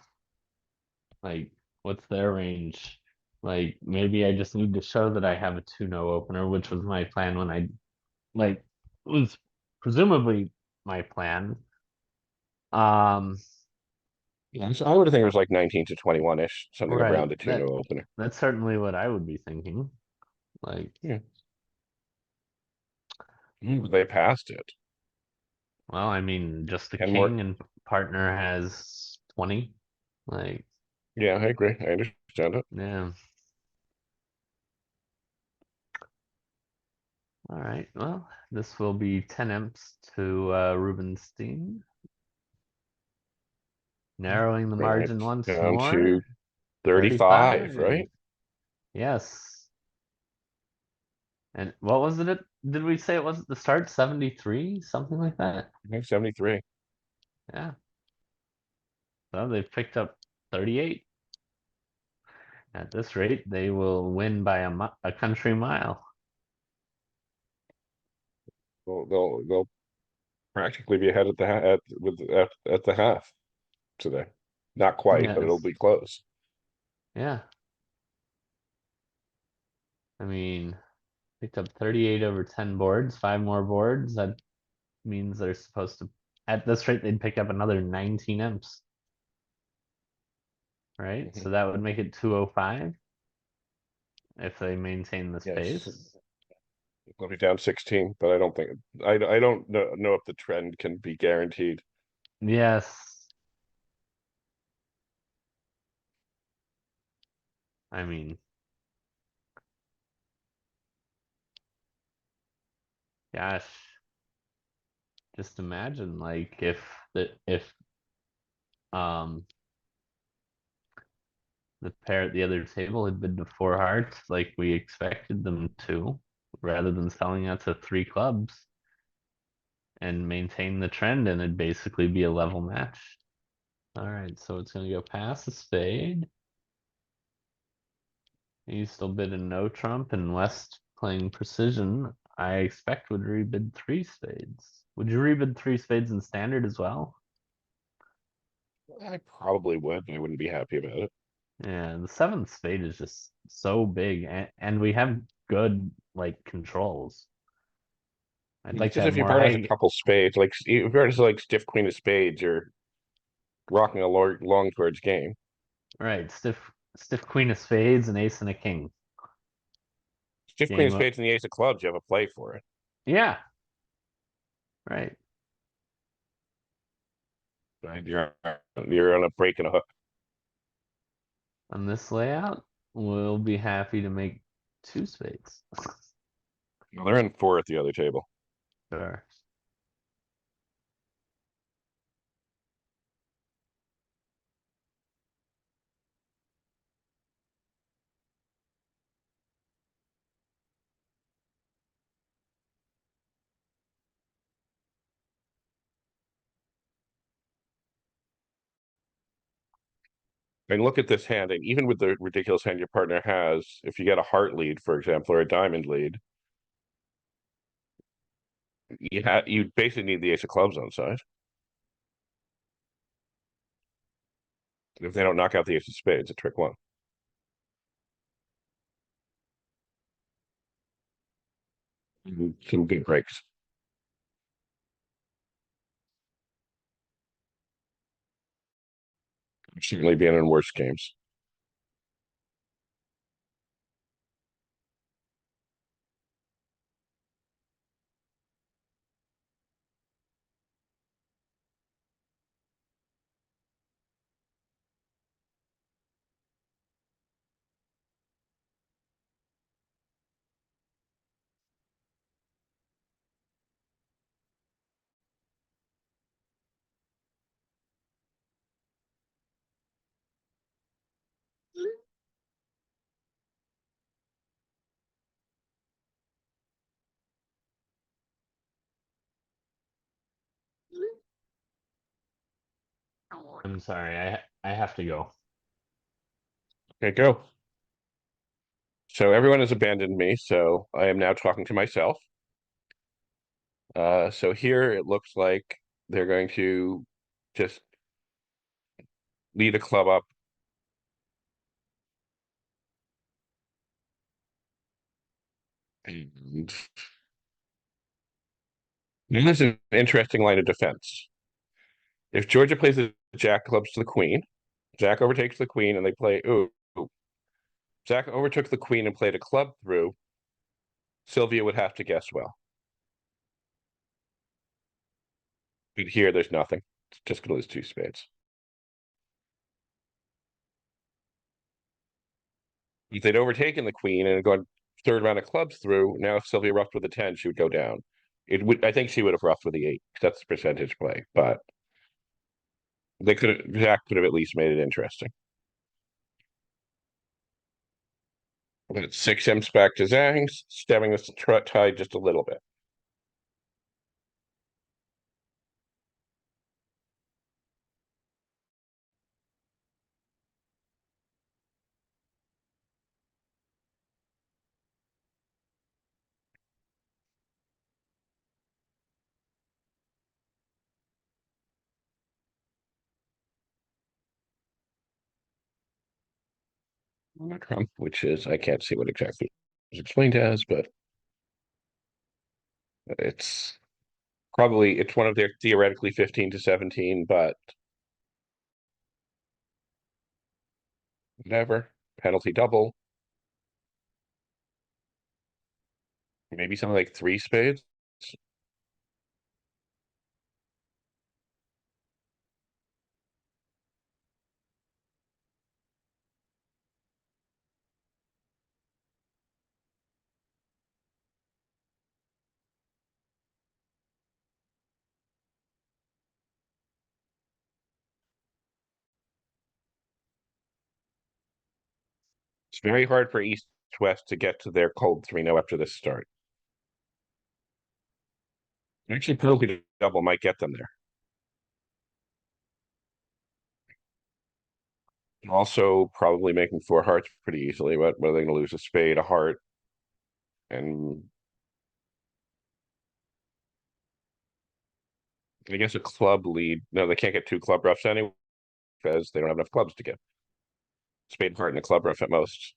like, what's their range? Like, maybe I just need to show that I have a 2-no opener, which was my plan when I, like, was presumably my plan. Yeah, so I would think it was like 19 to 21-ish, something Right. around a 2-0 opener. That's certainly what I would be thinking. Like, Yeah. They passed it. well, I mean, just the 10 more. king and partner has 20. Like, Yeah, I agree. I understand it. yeah. All right. Well, this will be 10 imps to Rubenstein. Narrowing the Bringing it margin once down to more. 35, right? Yes. And what was it? Did we say it was at the start? 73? Something like that? I think 73. Yeah. So they've picked up 38. At this rate, they will win by a country mile. They'll practically be ahead at the at the half today. Not quite, but it'll Yes. be close. Yeah. I mean, picked up 38 over 10 boards, 5 more boards. That means they're supposed to, at this rate, they'd pick up another 19 imps. Right? So that would make it 205 if they maintain this pace. It'll be down 16, but I don't think I don't know if the trend can be guaranteed. Yes. I mean, gosh, just imagine like if um the pair at the other table had been to 4 hearts like we expected them to, rather than selling out to 3 clubs and maintain the trend, and it'd basically be a level match. All right, so it's gonna go past the spade. You still bid a no trump, and West playing precision, I expect would rebid three spades. Would you rebid three spades in standard as well? I probably would, but I wouldn't be happy about it. Yeah, the seventh spade is just so big, and we have good like controls. I'd like to Because have if your more partner has a high. couple spades, like if your partner's like stiff queen of spades, you're rocking a long towards game. Right, stiff queen of spades and ace and a king. Stiff queen of Game up. spades and the ace of clubs, you have a play for it. Yeah. Right. Right? You're on a break and a hook. On this layout, we'll be happy to make two spades. Well, they're in four at the other table. Sure. And look at this hand, and even with the ridiculous hand your partner has, if you get a heart lead, for example, or a diamond lead, you basically need the ace of clubs on side. If they don't knock out the ace of spades, a trick one. Some good breaks. Certainly being in worse games. I'm sorry, I have to go. Okay, go. So everyone has abandoned me, so I am now talking to myself. So here it looks like they're going to just lead a club up. And there's an interesting line of defense. If Georgia plays the jack clubs to the queen, Jack overtakes the queen and they play, ooh, Jack overtook the queen and played a club through, Sylvia would have to guess well. But here there's nothing. It's just going to lose two spades. If they'd overtaken the queen and gone third round of clubs through, now if Sylvia ruffed with a 10, she would go down. It would, I think she would have ruffed with the 8. That's the percentage play, but they could have, Jack could have at least made it interesting. But it's 6 imps back to Zhang's, stemming this tide just a little bit. Trump, which is, I can't see what exactly is explained as, but it's probably, it's one of their theoretically 15 to 17, but whatever. Penalty double. Maybe something like 3 spades. It's very hard for East West to get to their cold 3-0 after this start. Actually, penalty double might get them there. Also, probably making four hearts pretty easily. What are they going to lose? A spade, a heart, and I guess a club lead. No, they can't get two club roughs anyway because they don't have enough clubs to get. Spade, heart, and a club rough at most.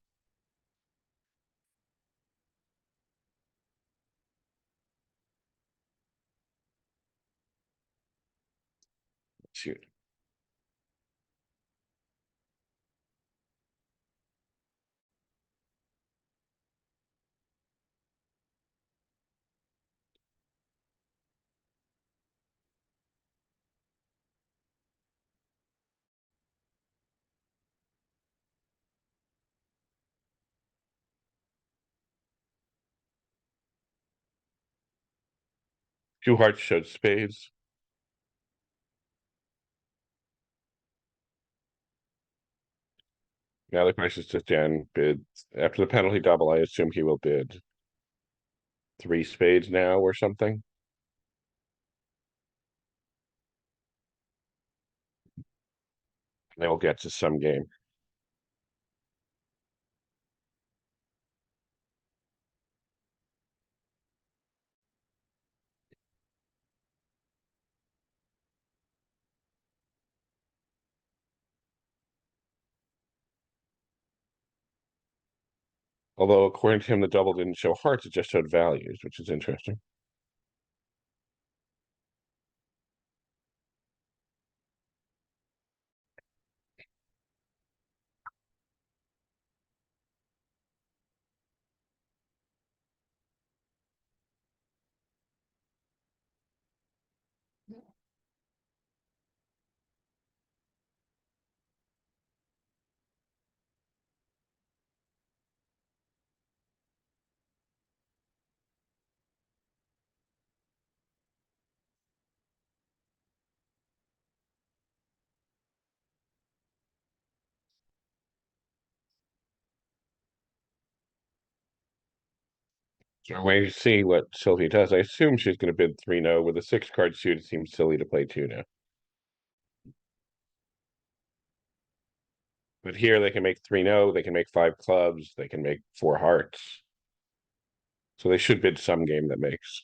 Shoot. Two hearts showed spades. Now the question is just Dan bid after the penalty double. I assume he will bid three spades now or something. They will get to some game. Although according to him, the double didn't show hearts; it just showed values, which is interesting. So we're waiting to see what Sylvia does. I assume she's going to bid 3-0 with a 6-card suit. It seems silly to play 2 now. But here they can make 3-0, they can make 5 clubs, they can make 4 hearts. So they should bid some game that makes.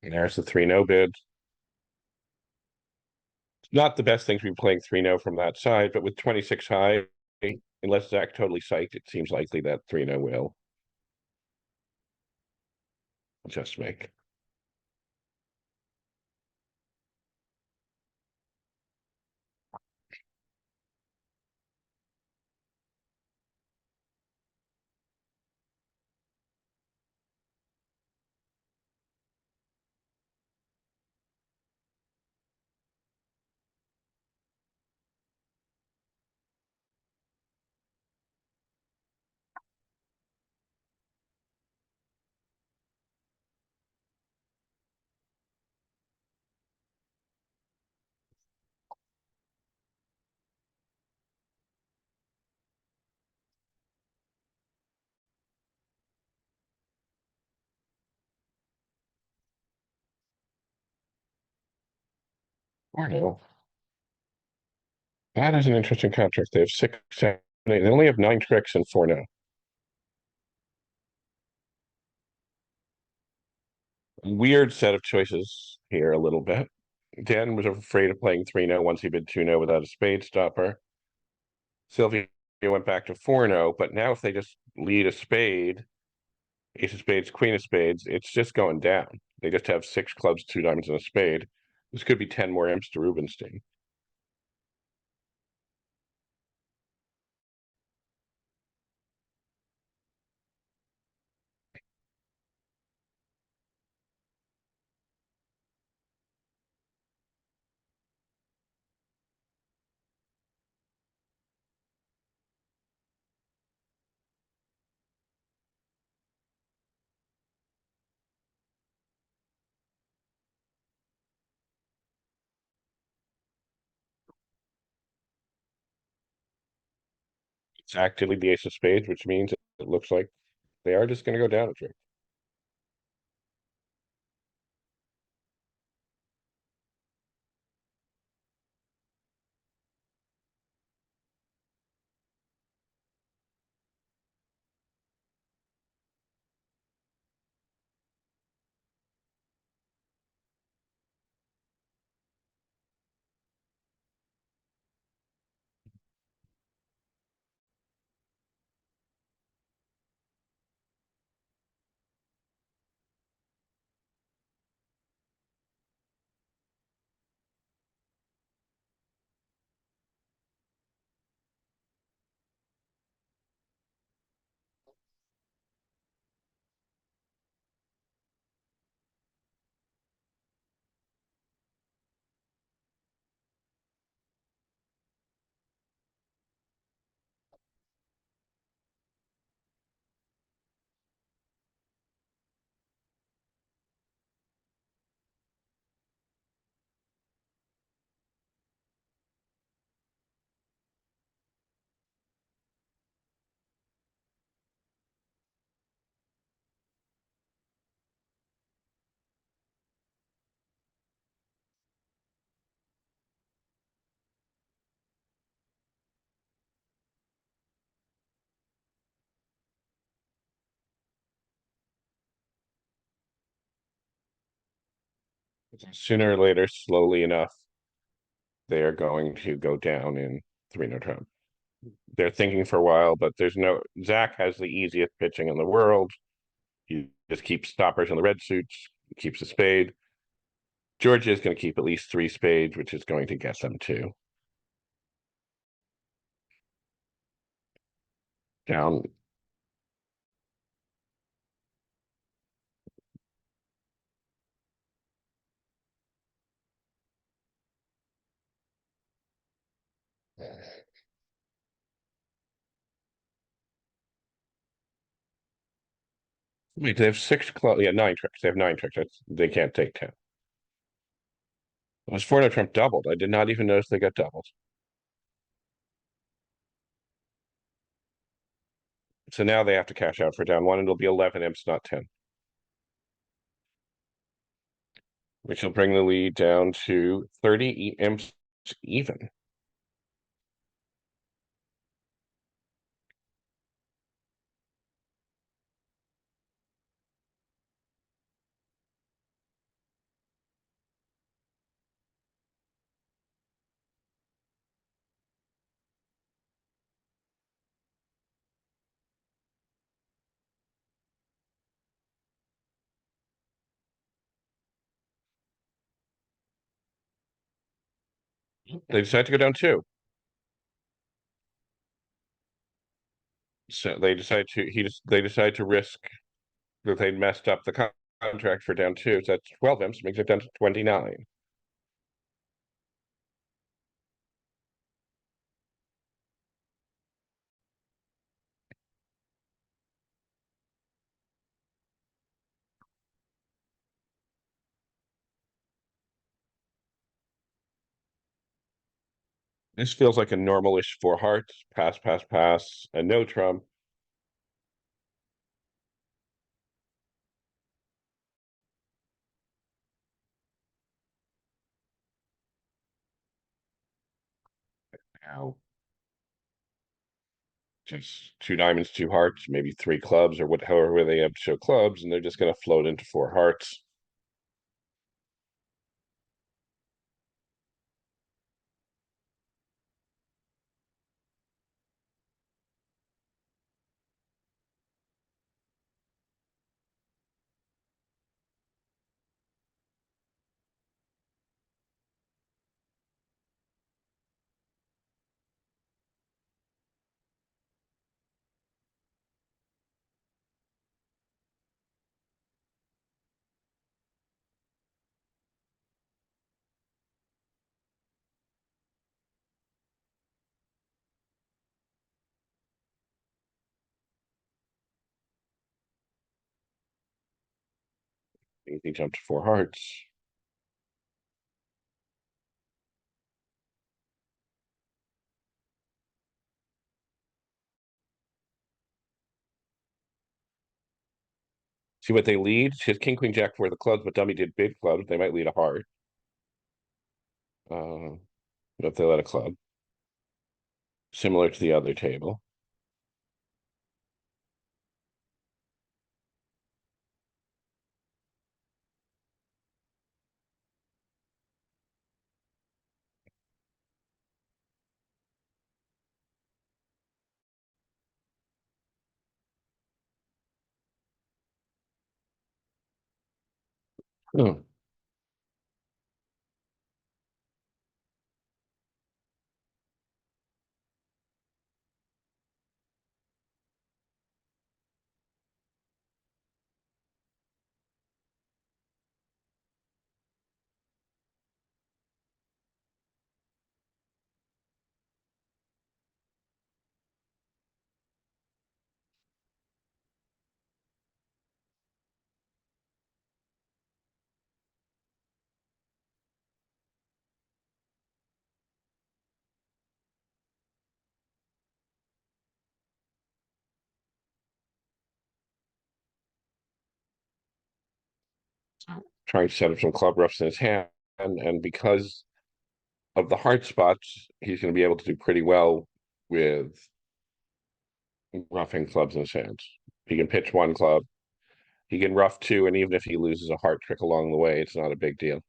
And there's the 3-0 bid. Not the best thing to be playing 3-0 from that side, but with 26 high, unless Zach totally psyched, it seems likely that 3-0 will just make. Or no. That is an interesting contract. They have 6, 7, 8. They only have 9 tricks and 4-0. Weird set of choices here a little bit. Dan was afraid of playing 3-0 once he bid 2-0 without a spade stopper. Sylvia went back to 4-0, but now if they just lead a spade, ace of spades, queen of spades, it's just going down. They just have 6 clubs, 2 diamonds, and a spade. This could be 10 more imps to Rubinstein. It's actively the ace of spades, which means it looks like they are just going to go down a trick. Sooner or later, slowly enough, they are going to go down in 3-no trump. They're thinking for a while, but there's no. Zach has the easiest pitching in the world. He just keeps stoppers in the red suits, keeps a spade. Georgia is going to keep at least 3 spades, which is going to get them to down. Wait, they have 6 clubs. Yeah, 9 tricks. They have 9 tricks. They can't take 10. It was 4-no trump doubled. I did not even notice they got doubled. So now they have to cash out for down 1, and it'll be 11 imps, not 10. Which will bring the lead down to 30 imps even. They decide to go down 2. So they decide to they decide to risk that they messed up the contract for down 2. So that's 12 imps, makes it down to 29. This feels like a normal-ish 4 hearts, pass, pass, pass, and no trump. Now, just 2 diamonds, 2 hearts, maybe 3 clubs, or what, however they have to show clubs, and they're just going to float into 4 hearts. Easy jump to 4 hearts. See what they lead. His king, queen, jack for the clubs, but dummy did big clubs. They might lead a heart. If they let a club, similar to the other table. Hmm. Trying to set up some club roughs in his hand, and because of the hard spots, he's going to be able to do pretty well with roughing clubs in his hands. He can pitch one club, he can rough two, and even if he loses a heart trick along the way, it's not a big deal.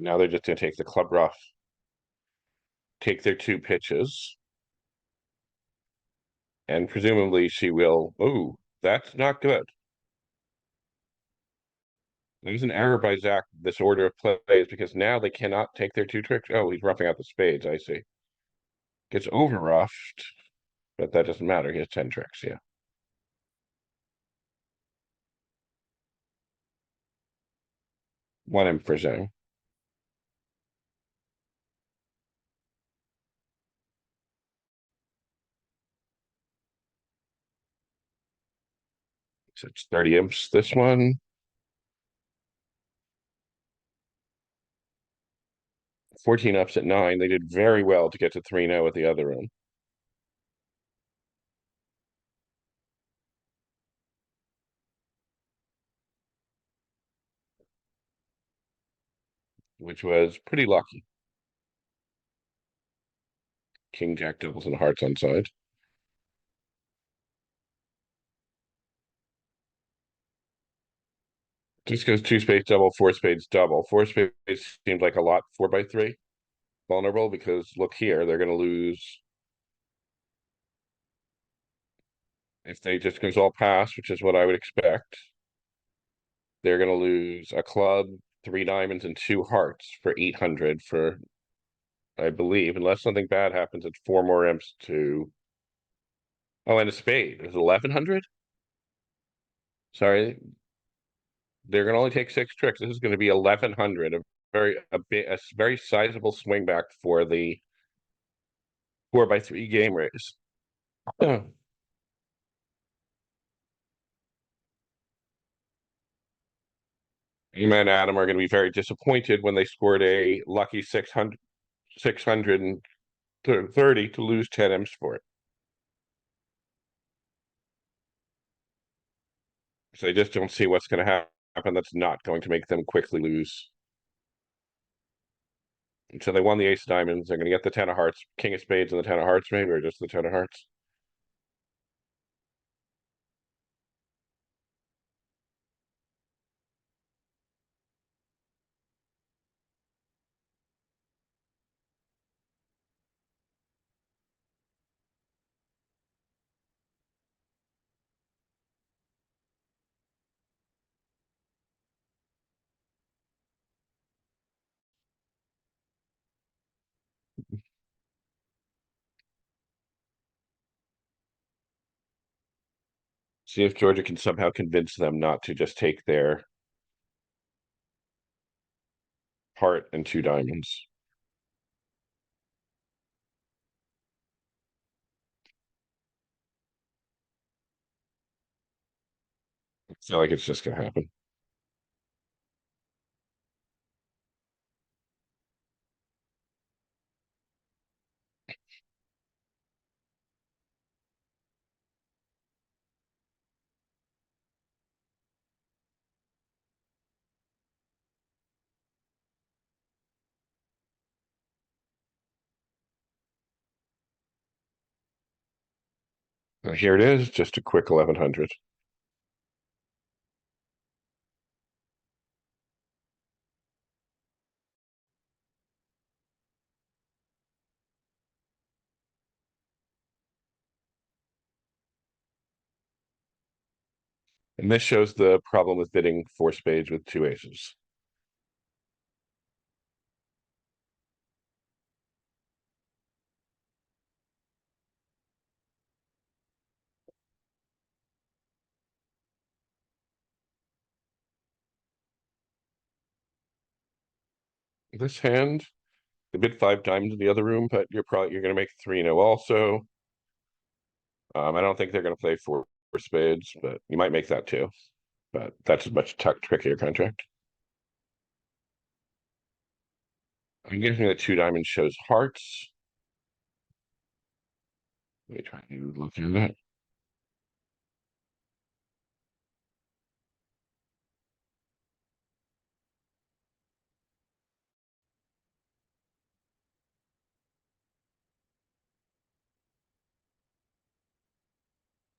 Now they're just going to take the club rough, take their two pitches, and presumably she will. Oh, that's not good. There's an error by Zach, this order of plays, because now they cannot take their two tricks. Oh, he's roughing out the spades. I see. Gets over roughed, but that doesn't matter. He has 10 tricks. Yeah. One in for Zhang. So it's 30 imps this one. 14 ups at 9. They did very well to get to 3-0 at the other room. Which was pretty lucky. King, jack, doubles, and hearts on side. Just goes two spades double, four spades double. Four spades seemed like a lot, 4x3. Vulnerable because look here, they're going to lose. If they just goes all pass, which is what I would expect, they're going to lose a club, three diamonds, and two hearts for 800 for, I believe, unless something bad happens, it's four more imps to. Oh, and a spade. Is it 1100? Sorry, they're going to only take six tricks. This is going to be 1100. A very sizable swing back for the 4x3 game race. Amen, Adam are going to be very disappointed when they scored a lucky 630 to lose 10 M's for it. So they just don't see what's going to happen that's not going to make them quickly lose. And so they won the ace of diamonds. They're going to get the 10 of hearts, king of spades, and the 10 of hearts, maybe, or just the 10 of hearts. See if Georgia can somehow convince them not to just take their heart and 2 diamonds. I feel like it's just gonna happen. Here it is, just a quick 1100. And this shows the problem with bidding 4 spades with 2 aces. This hand, the bid 5 diamonds in the other room, but you're gonna make 3-0 also. I don't think they're gonna play 4 spades, but you might make that too. But that's a much trickier contract. I'm guessing that 2 diamonds shows hearts. Let me try to look at that.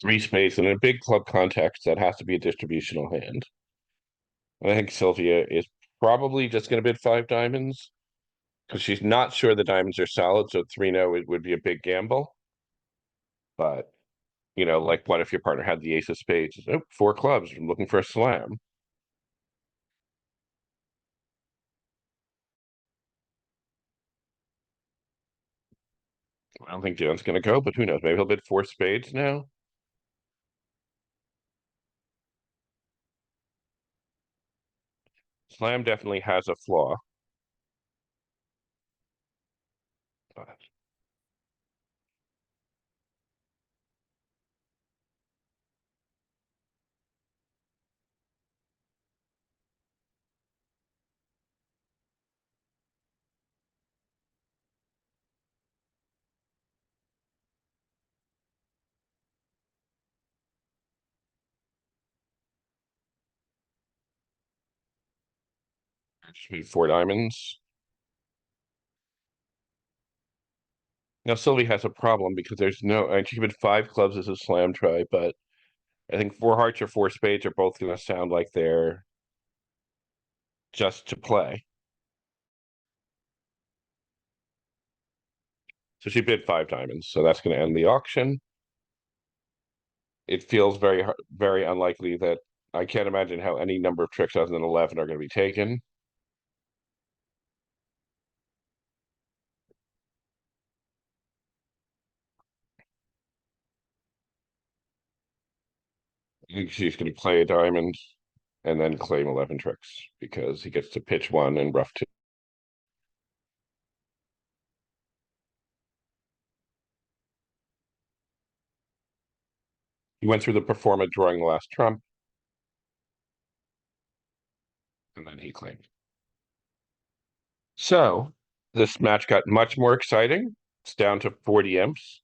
Three spades in a big club context, that has to be a distributional hand. I think Sylvia is probably just going to bid 5 diamonds because she's not sure the diamonds are solid. So 3-0 it would be a big gamble. But, like what if your partner had the ace of spades? Oh, 4 clubs. I'm looking for a slam. I don't think Dylan's going to go, but who knows? Maybe he'll bid 4 spades now. Slam definitely has a flaw. But just need 4 diamonds. Now Sylvie has a problem because there's no, and she bid 5 clubs as a slam try, but I think 4 hearts or 4 spades are both going to sound like they're just to play. So she bid 5 diamonds, so that's going to end the auction. It feels very, very unlikely that I can't imagine how any number of tricks other than 11 are going to be taken. I think she's going to play a diamond and then claim 11 tricks because he gets to pitch 1 and rough 2. He went through the performa drawing the last trump. And then he claimed. So this match got much more exciting. It's down to 40 imps.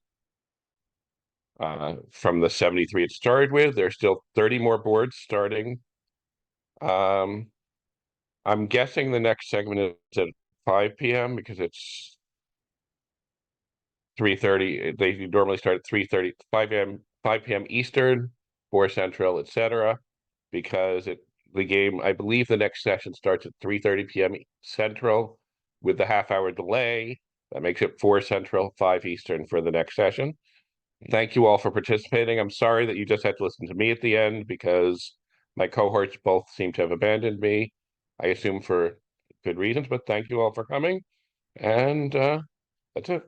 From the 73 it started with. There's still 30 more boards starting. I'm guessing the next segment is at 5 p.m. because it's 3:30. They normally start at 3:30, 5 p.m. Eastern, 4 Central, etc. Because the game, I believe the next session starts at 3:30 p.m. Central with the half-hour delay. That makes it 4 Central, 5 Eastern for the next session. Thank you all for participating. I'm sorry that you just had to listen to me at the end because my cohorts both seem to have abandoned me. I assume for good reasons, but thank you all for coming. And that's it.